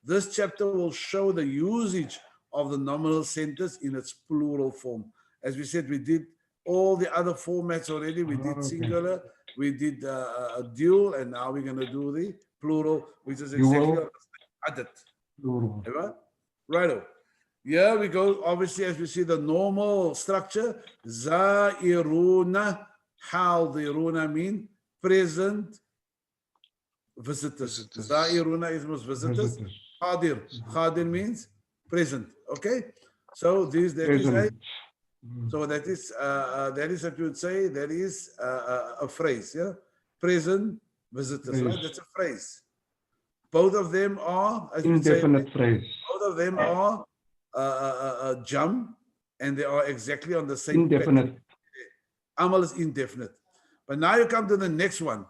This chapter will show the usage of the nominal sentence in its plural form. As we said, we did all the other formats already. We did singular, we did a dual, and now we're going to do the plural, which is exactly adat. Righto. Here we go. Obviously, as we see the normal structure, Za'iruna, Hadiruna mean present visitors. Za'iruna is visitors. Hadir means present. Okay. So that is what you would say. That is a phrase. Yeah. Present visitors. Right. That's a phrase. Both of them are indefinite phrase. Both of them are jam, and they are exactly on the same indefinite. Amal is indefinite. But now you come to the next one.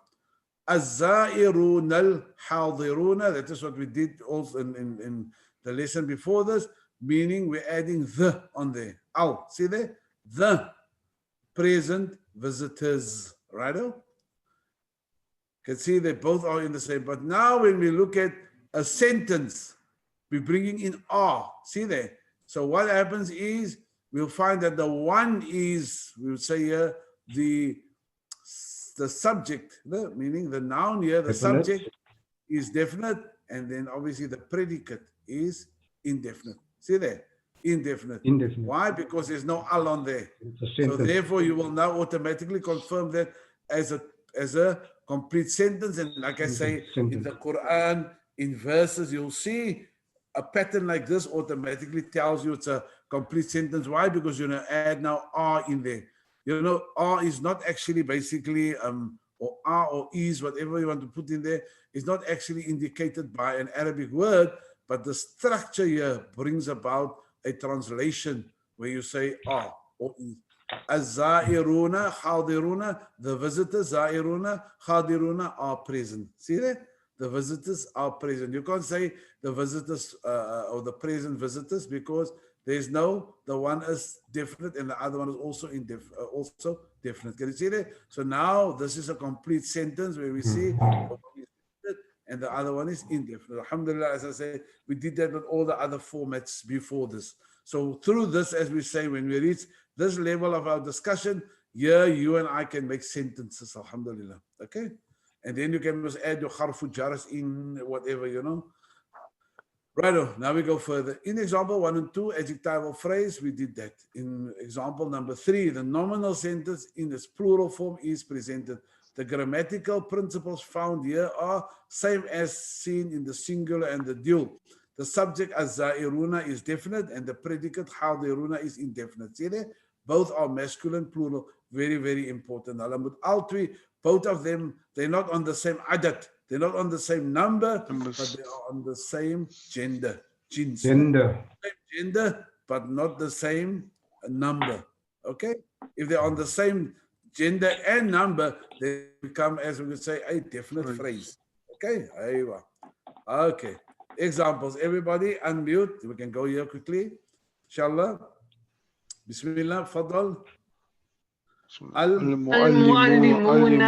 Az-za'irun al-hadiruna. That is what we did also in the lesson before this, meaning we're adding the on there. Al, see there? The present visitors. Righto? Can see they both are in the same. But now when we look at a sentence, we're bringing in are. See there? So what happens is we'll find that the one is, we would say here, the subject, meaning the noun here, the subject is definite, and then obviously the predicate is indefinite. See there? Indefinite. Why? Because there's no al on there. So therefore you will now automatically confirm that as a complete sentence. And like I say, in the Quran, in verses, you'll see a pattern like this automatically tells you it's a complete sentence. Why? Because you're going to add now are in there. You know, are is not actually basically, or are or is, whatever you want to put in there, is not actually indicated by an Arabic word, but the structure here brings about a translation where you say are or is. Az-za'iruna, hadiruna, the visitors, za'iruna, hadiruna are present. See that? The visitors are present. You can't say the visitors or the present visitors because there's no, the one is definite and the other one is also definite. Can you see that? So now this is a complete sentence where we see and the other one is indefinite. Alhamdulillah, as I say, we did that with all the other formats before this. So through this, as we say, when we reach this level of our discussion, here you and I can make sentences, alhamdulillah. Okay? And then you can just add your harfu jaras in whatever, you know. Right, now we go further. In example 1 and 2, adjectival phrase, we did that. In example number 3, the nominal sentence in its plural form is presented. The grammatical principles found here are same as seen in the singular and the dual. The subject az-za'iruna is definite and the predicate hadiruna is indefinite. See there? Both are masculine, plural. Very, very important. Both of them, they're not on the same adat. They're not on the same number, but they are on the same gender. Gender, but not the same number. Okay? If they're on the same gender and number, they become, as we would say, a definite phrase. Okay? Okay. Examples. Everybody unmute. We can go here quickly. Inshallah. Bismillah. Fadal. المعلمون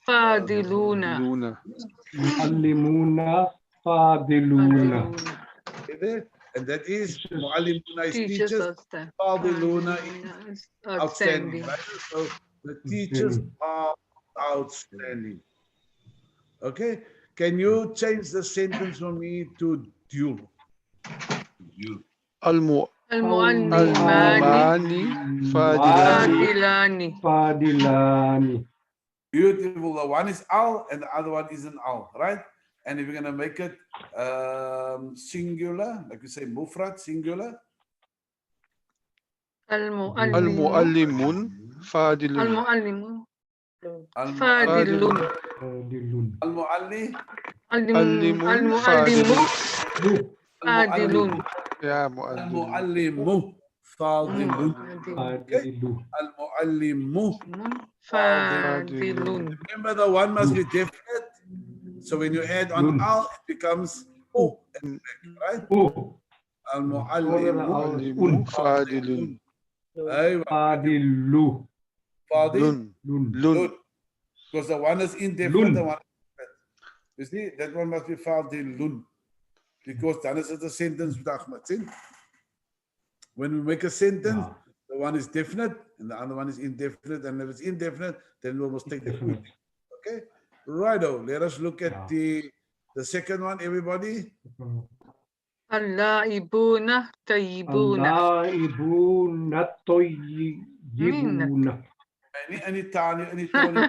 فاضلون معلمون فاضلون. Okay, there. And that is Muallimuna is teachers teachers, outstanding. Fadiluna is outstanding. Outstanding. Right? So the teachers are outstanding. Okay, can you change the sentence for me to dual? المعلمان فاضلان. فاضلان. Beautiful. The one is al and the other one isn't al, right? And if you're going to make it singular, like you say mufrad, singular. المعلمون فاضل المعلم فاضل. فاضلون. Al-mualli. المعلم فاضل. يا معلم Al-muallimu. Fadilun. فاضلون. Al-muallimu. فاضل. Remember, the one must be definite. So when you add on al, it becomes u, right? Al-muallimu. فاضل Aywa. فاضل. Fadil. لون Lun. Because the one is indefinite, Lun. the one is definite. You see, that one must be Fadilun. Because then is it a sentence with Ahmad. See? When we make a sentence, the one is definite and the other one is indefinite. And if it's indefinite, then we must take the food. Okay? Righto. Let us look at the second one, everybody. اللاعبون طيبون. اللاعبون طيبون. Any tali, any tali.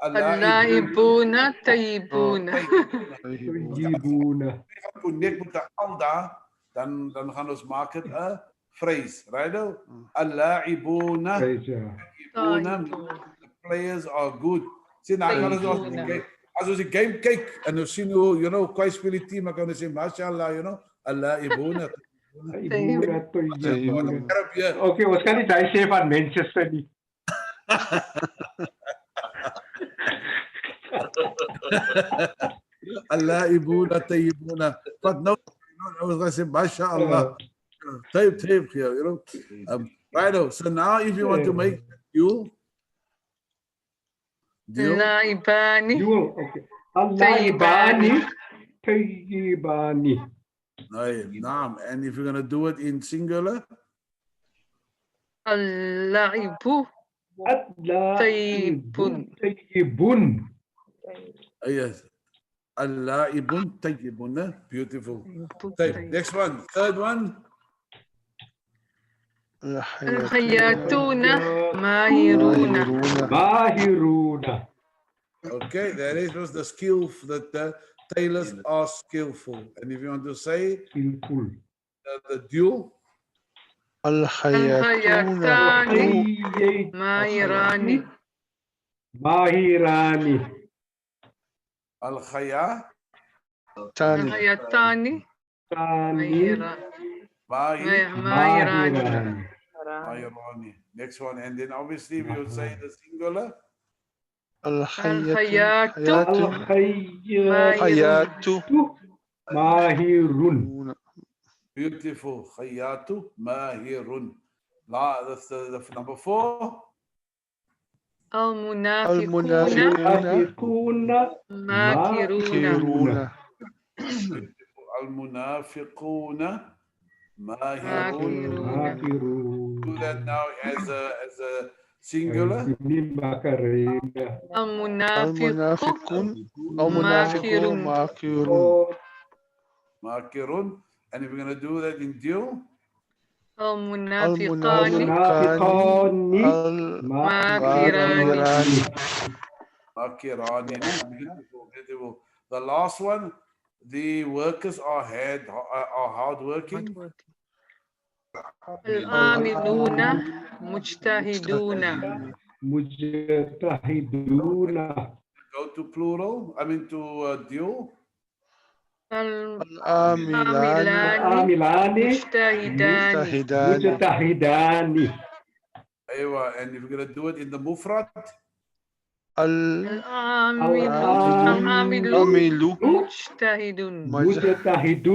اللاعبون طيبون. طيبون. Connect with the alda, dan gaan ons maak het 'n phrase, righto? Al-la'ibuna. The players are good. Sien nou kan ons as ons die game kyk en ons sien hoe kwai speel die team, kan ons sê mashallah, al-la'ibuna. طيبون. طيبون. Okay, ons kan nie daai sê van Manchester nie. Al-la'ibuna tayyibuna. But no, I was going to say mashallah. Tayyib here, righto. So now if you want to make you اللاعبان Okay. اللعيبان طيبان. Naam. And if you're going to do it in singular, اللعب اللعيبون. طيبون. yes. Al-la'ibun tayyibun. Beautiful. Next one. Third one. الخياطون ماهرون. ماهرون. Okay, that was the skill that the tailors are skillful. And if you want to say skillful. the dual, الخياطان ماهران. ماهران. al-khaya, الخياطان ثاني. ماهران. Mayrani. Next one. And then obviously we will say the singular. الخياط الحياة ماهرون. Beautiful. Khayatu mahirun. That's the number 4. المنافقون المنافقون ماكرون. Al-munafiquna mahirun. ماهرون. Do that now as a singular. المنافقون المنافقون ماكرون Makirun. And if we're going to do that in dual, المنافقان ماكران Makirani. Beautiful. The last one, the workers are hardworking. العاملون مجتهدون. مجتهدون. Go to plural, I mean to dual. العاملان مجتهدان. مجتهدان. Aywa. And if we're going to do it in the mufrad, العامل مجتهد. مجتهد.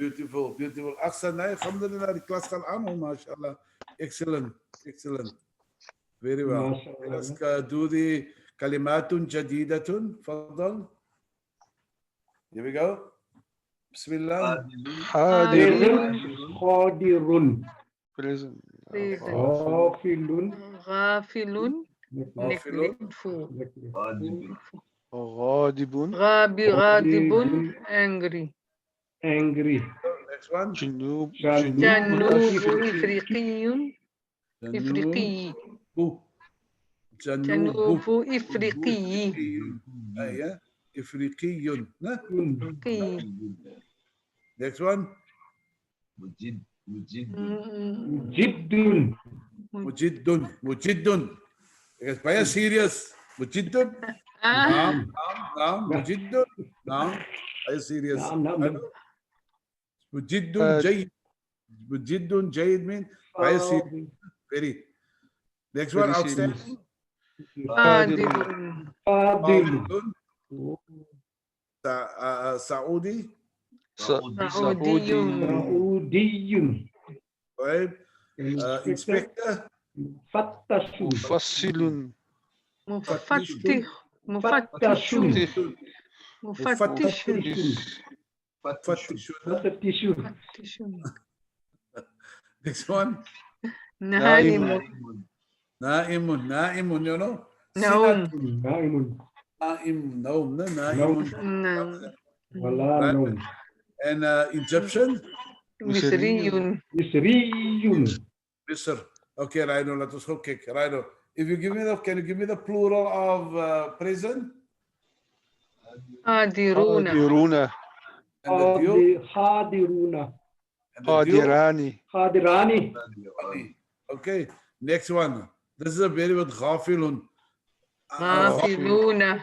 Beautiful, beautiful. Ahsanai, alhamdulillah, the class kan aan, mashallah. Excellent, excellent. Very well. Let's do the kalimatun jadidatun. Fadal. Here we go. Bismillah. حاضر Qadirun. present Ghafilun. غافل neglectful غاضب غاضب angry Angry. Next one. جنوب جنوب إفريقي إفريقي جنوب إفريقي Yeah. Ifriqiyun. Nah. إفريقي Next one. Jiddun. Mujiddun. Mujiddun. It's serious. Mujiddun. Naam. Naam. Mujiddun. Naam. Are you serious? Naam. Mujiddun Jayyid. Mujiddun Jayyid means are you serious? Very. Next one. Very Outstanding. قادر Fadil. Saudi. سعودي Saudiyun. Right. Inspector. Fattashun. مفصل مفتش مفتش Fattashun. مفتش Fattishun. Fattashun. مفتش Next one. نائم Naimun. Naimun, you know? نوم Naimun. Naim. Naum. Naimun. نعم Wala nun. And Egyptian. مصري Misriyun. Misr. Okay, Rhino, let us go kick. Rhino. If you give me the, can you give me the plural of present? قادرون قادرون And the due? Hadiruna. And the due? قادران Hadirani. Okay, next one. This is a very good ghafilun. غافلون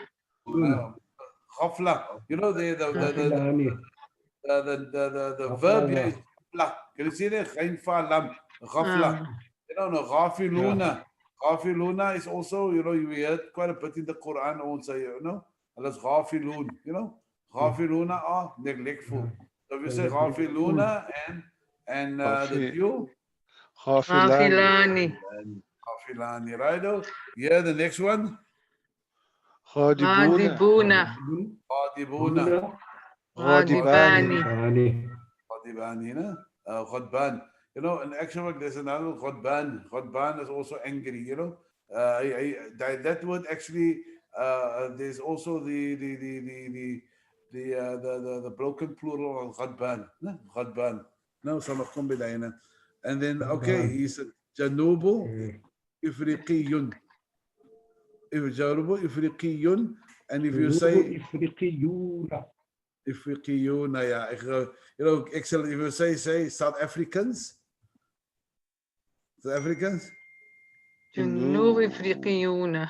Ghafla. You know, Hafilani. the verb here is ghafla. Can you see that? Ghain fa lam. Ghafla. You know, no, ghafiluna. Ghafiluna is also, you know, you heard quite a bit in the Quran also, you know. That's ghafilun, you know. Ghafiluna are neglectful. So if you say ghafiluna and the due, غافلان غافلان ghafilani, right? Yeah, the next one. غاضبون غاضبون Ghadibuna. غاضبان Hani. Ghadibani, no? Ghadban. You know, in actual fact, there's another Ghadban. Ghadban is also angry, you know. That word actually, there's also the broken plural of Ghadban. No? Ghadban. No, some of them. And then, okay, he said, Janubu Ifriqiyun. If Janubu Ifriqiyun, and if you say Ifriqiyuna. Ifriqiyun, yeah, you know, excellent. If you say South Africans, South Africans, جنوب إفريقيون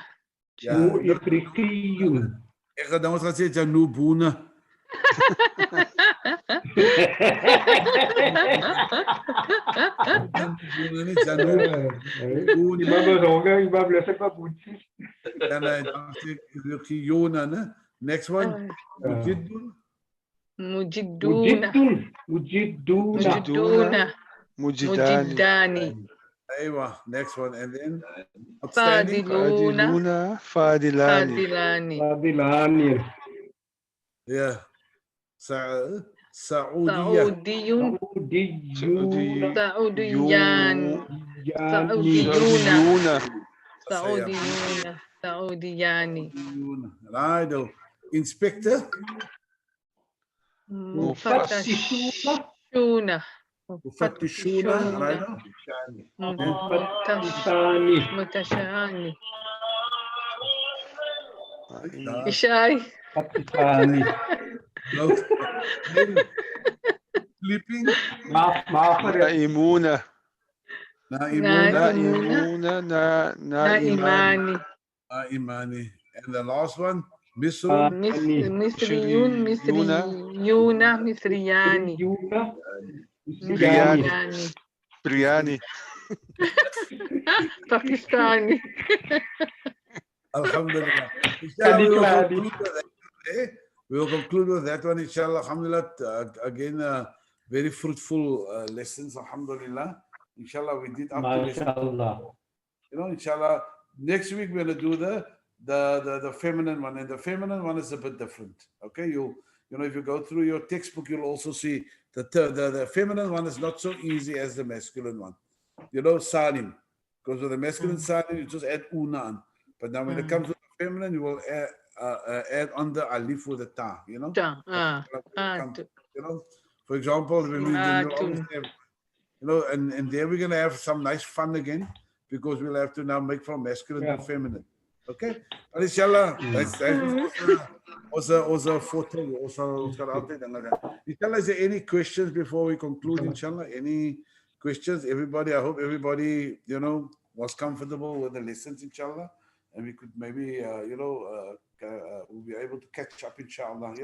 yeah. Ifriqiyun. Ik ga dan gaan zeggen Janubuna. Imam Roga, Imam Lesepa Bunchi. Next one. Mujiddun. مجدون Mujidduna. مجدون مجدان مجدان Aywa. Next one. And then outstanding. فاضلون فاضلان فاضلان Fadilani. Yeah. Saudiyah. سعودي Saudiyuna. سعوديان Yani. سعوديون سعوديان Right. Inspector. Mufattishuna. مفتشون Mufattishuna. Right. Mufattishani. متشاني إشاي Fattishani. Sleeping. Maaf. نائمون Naimuna. نائمون نائمان نائمان And the last one. Misr. مصريون مصريون مصريان Yuna. بريان مصريان برياني باكستاني Alhamdulillah. Kadi-kadi. We will conclude with that one, inshallah. Alhamdulillah. Again, very fruitful lessons, alhamdulillah. Inshallah, we did up to lesson. MashaAllah. Inshallah, next week we're gonna do the feminine one, and the feminine one is a bit different. Okay, if you go through your textbook, you'll also see that the feminine one is not so easy as the masculine one. Salim, because with the masculine Salim, you just add una on. But now when it comes to the feminine, you will add on the alif with the ta. For example, when we and there we're gonna have some nice fun again, because we'll have to now make from masculine to feminine. Okay? But inshallah, that's also forte. Inshallah, is there any questions before we conclude? Inshallah, any questions? Everybody, I hope everybody, was comfortable with the lessons, inshallah. And we could maybe, we'll be able to catch up, inshallah,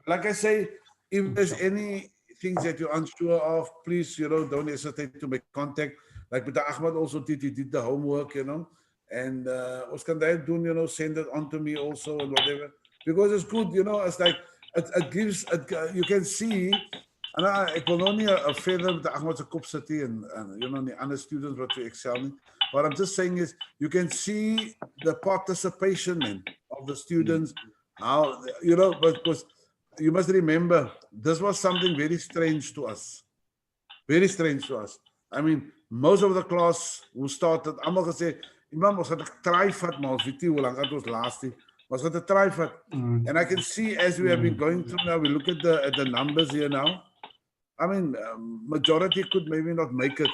Like I say, if there's any things that you're unsure of, please, don't hesitate to make contact. Like Mr. Ahmad also did, he did the homework, and Oscar Dayadun, send it on to me also and whatever. Because it's good, it's like, it gives, you can see, and I will only a feather with the Ahmad's Kop City and the other students what we excel in. What I'm just saying is, you can see the participation of the students, how, because you must remember, this was something very strange to us. Very strange to us. I mean, most of the class who started, I'm not going to say, Imam was going to try for it, maar weet nie hoe lang het was last year. Was going to try for it. And I can see as we have been going through now, we look at the numbers here now. I mean, majority could maybe not make it,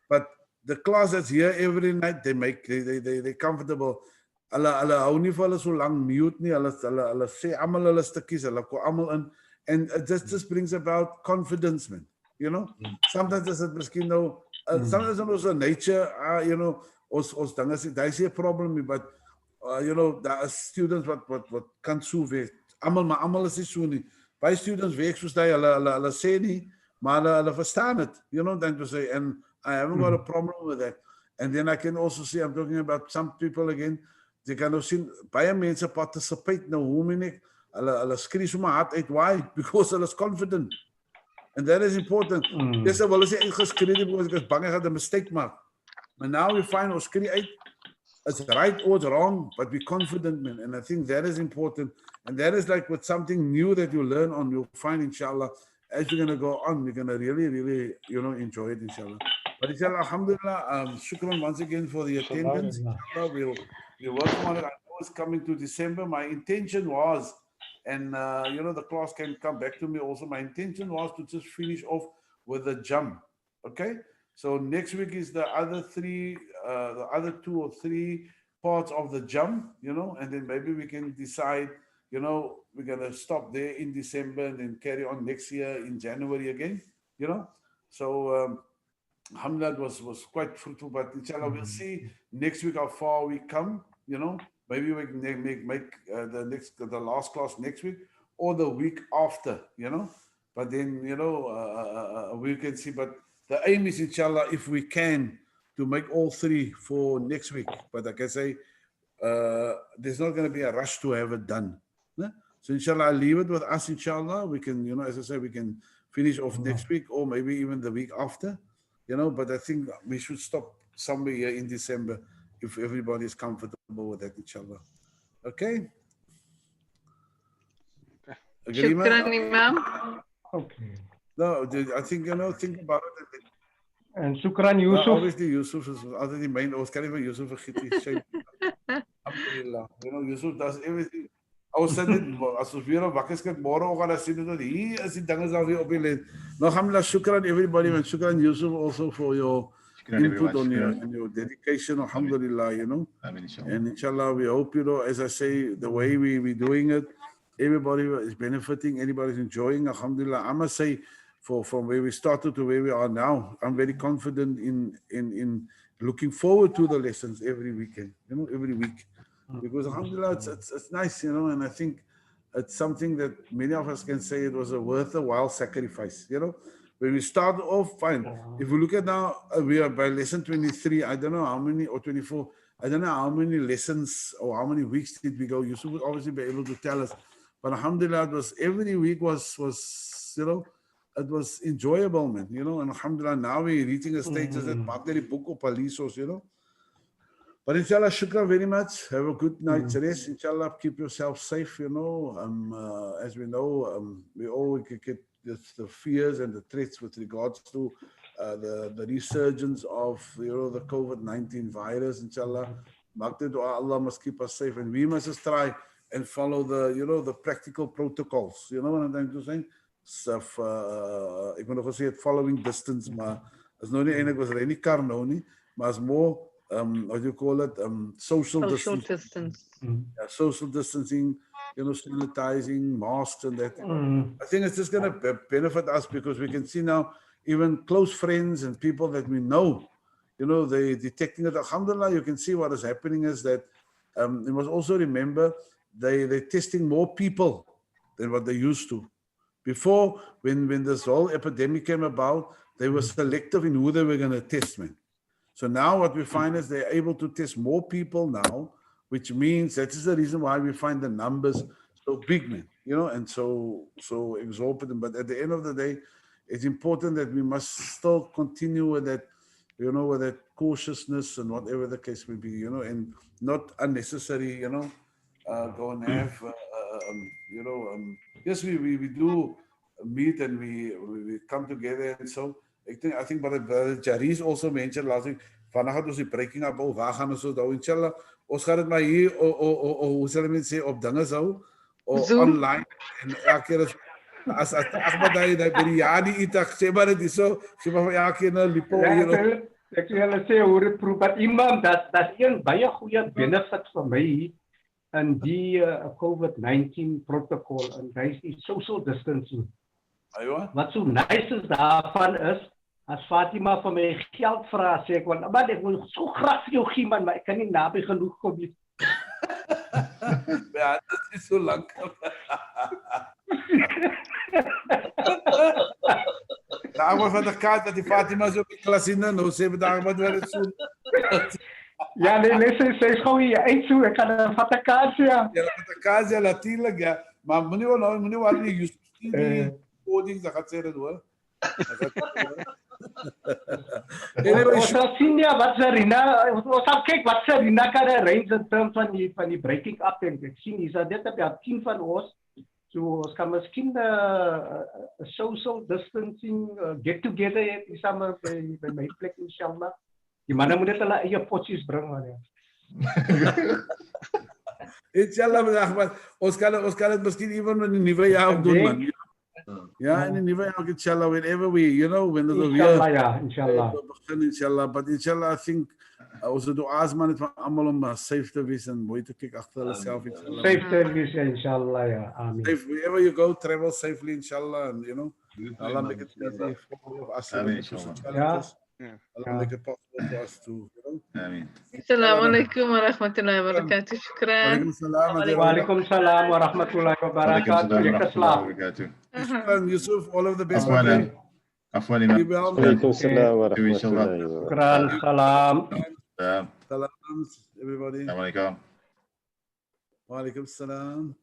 but the class that's here every night, they're comfortable. Hulle hou nie vir hulle so lang mute nie. Hulle sê almal hulle stukkies, hulle kom almal in, and it just brings about confidence, man. Sometimes is it miskien nou, sometimes in ons nature, ons dinge sê, daar is nie 'n probleem nie, but daar is students wat kan so werk. Maar almal is nie so nie. Baie students werk soos hy, hulle sê nie, maar hulle verstaan het. Then to say, and I haven't got a problem with that. And then I can also see, I'm talking about some people again, jy kan nou sien, baie mense participate nou, hoe meen ek, hulle skree so maar hard uit, why? Because hulle is confident. And that is important. Yes, hulle sê uitgeskree nie, because ek is bang ek gaan 'n mistake maak. But now we find ons skree uit, it's right or it's wrong, but be confident, man. And I think that is important. And that is like with something new that you learn on, you'll find, inshallah, as you're going to go on, you're going to really, really, enjoy it, inshallah. But inshallah, alhamdulillah, shukran once again for the attendance. Inshallah, we'll work on it. I know it's coming to December. My intention was, and the class can come back to me also, my intention was to just finish off with the jump. Okay? So next week is the other 2 or 3 parts of the jump, and then maybe we can decide, we're going to stop there in December and then carry on next year in January again, So, alhamdulillah, was quite fruitful, but inshallah, we'll see next week how far we come, Maybe we can make the last class next week or the week after, But then, we can see, but the aim is, inshallah, if we can, to make all 3 for next week. But like I say, there's not going to be a rush to have it done. So inshallah, I'll leave it with us, inshallah. We can, as I say, we can finish off next week or maybe even the week after, But I think we should stop somewhere here in December if everybody is comfortable with that, inshallah. Okay? Shukran, Imam. Okay. No, I think, think about it. And shukran, Yusuf. Obviously, Yusuf is altyd die main. Ons kan nie vir Yusuf vergeet nie. Alhamdulillah. Yusuf does everything. Ons sê dit, as ons weer wakker skrik môre oggend, dan sien dit hier is die dinge al weer op die lid. Nou, alhamdulillah, shukran everybody, and shukran Yusuf also for your input on your dedication, alhamdulillah, And inshallah, we hope, as I say, the way we're doing it, everybody is benefiting, anybody's enjoying, alhamdulillah. I must say, from where we started to where we are now, I'm very confident in looking forward to the lessons every weekend, every week. Because alhamdulillah, it's nice, and I think it's something that many of us can say it was a worthwhile sacrifice, When we start off, fine. If we look at now, we are by lesson 23, I don't know how many, or 24, I don't know how many lessons or how many weeks did we go. Yusuf would obviously be able to tell us. But alhamdulillah, it was every week was it was enjoyable, man, you know, and alhamdulillah, now we're reaching a stage that maak net die boek op Alisos, you know. But inshallah, shukran very much. Have a good night's rest. Inshallah, keep yourself safe, you know. As we know, we all get the fears and the threats with regards to the resurgence of, you know, the COVID-19 virus, inshallah. Allah must keep us safe, and we must just try and follow the, you know, the practical protocols. You know what I'm trying to say? So, ek moet nog gesê het following distance, maar is nou nie eintlik was nie kar nou nie, maar is more what do you call it? Social distance. Yeah, social distancing, you know, sanitizing, masks and that. I think it's just going to benefit us because we can see now even close friends and people that we know, you know, they detecting it. Alhamdulillah, you can see what is happening is that you must also remember they're testing more people than what they used to. Before, when this whole epidemic came about, they were selective in who they were going to test, man. So now what we find is they're able to test more people now, which means that is the reason why we find the numbers so big, man, you know, and so exorbitant. But at the end of the day, it's important that we must still continue with that, you know, with that cautiousness and whatever the case may be, you know, and not unnecessary, you know, go and have, you know, yes, we do meet and we come together and so. I think what Jarice also mentioned last week, vanaf ons die breaking up, waar gaan ons nou, inshallah, ons gaan dit maar hier, hoe sal ek sê, op dinge hou, online, en elke keer as Ahmad by die jaar die itak, sê maar dit is so, sê maar van elke keer na lipo hier. Ek wil hulle sê, hoe het proef, but imam, dat is een baie goeie benefit vir my in die COVID-19 protocol, en dat is die social distancing. Wat so nice is daarvan is, as Fatima vir my geld vra, sê ek, want maar ek wil so graag vir jou gee, man, maar ek kan nie naby genoeg kom nie. Ja, dit is so lank. Daar was van de kaart dat die Fatima zo op die klas in, nou sê we daar wat wel het so. Ja, nee, sy is gou hier uit so, ek kan vat 'n kaart, ja. Ja, vat 'n kaart, ja, natuurlijk, ja. Maar moenie waar nie, jy sê coding, dat gaat sê dit hoor. Ons sal sien ja, wat Sarina, ons sal kyk wat Sarina kan arrange in terms van die breaking up, en ek sien hier is dit op 10 van ons, so ons kan miskien social distancing get together hê saam by my plek inshallah. Die manne moet dit hulle eie potjies bring man. Inshallah, maar ons kan dit miskien even in die nuwe jaar doen man. Ja, in die nuwe jaar inshallah, whenever we, you know, when the inshallah, ja, inshallah. Inshallah, but inshallah I think ons dua's man het van almal om safe te wees en mooi te kyk agter hulle self inshallah. Safe te wees inshallah, ja. Amen. Safe, wherever you go, travel safely inshallah, and you know, Allah make it easy for all of us. Ja. Allah make it possible for us to, you know. Ameen. Assalamu alaikum wa rahmatullahi wa barakatuh. Shukran. Wa alaikum salam wa rahmatullahi wa barakatuh. Lekker slaap. Shukran, Yusuf, all of the best. Afwan imam. Alaikum salam wa rahmatullahi wa barakatuh. Shukran, salam. Salam, everybody. Assalamu alaikum. Wa alaikum salam.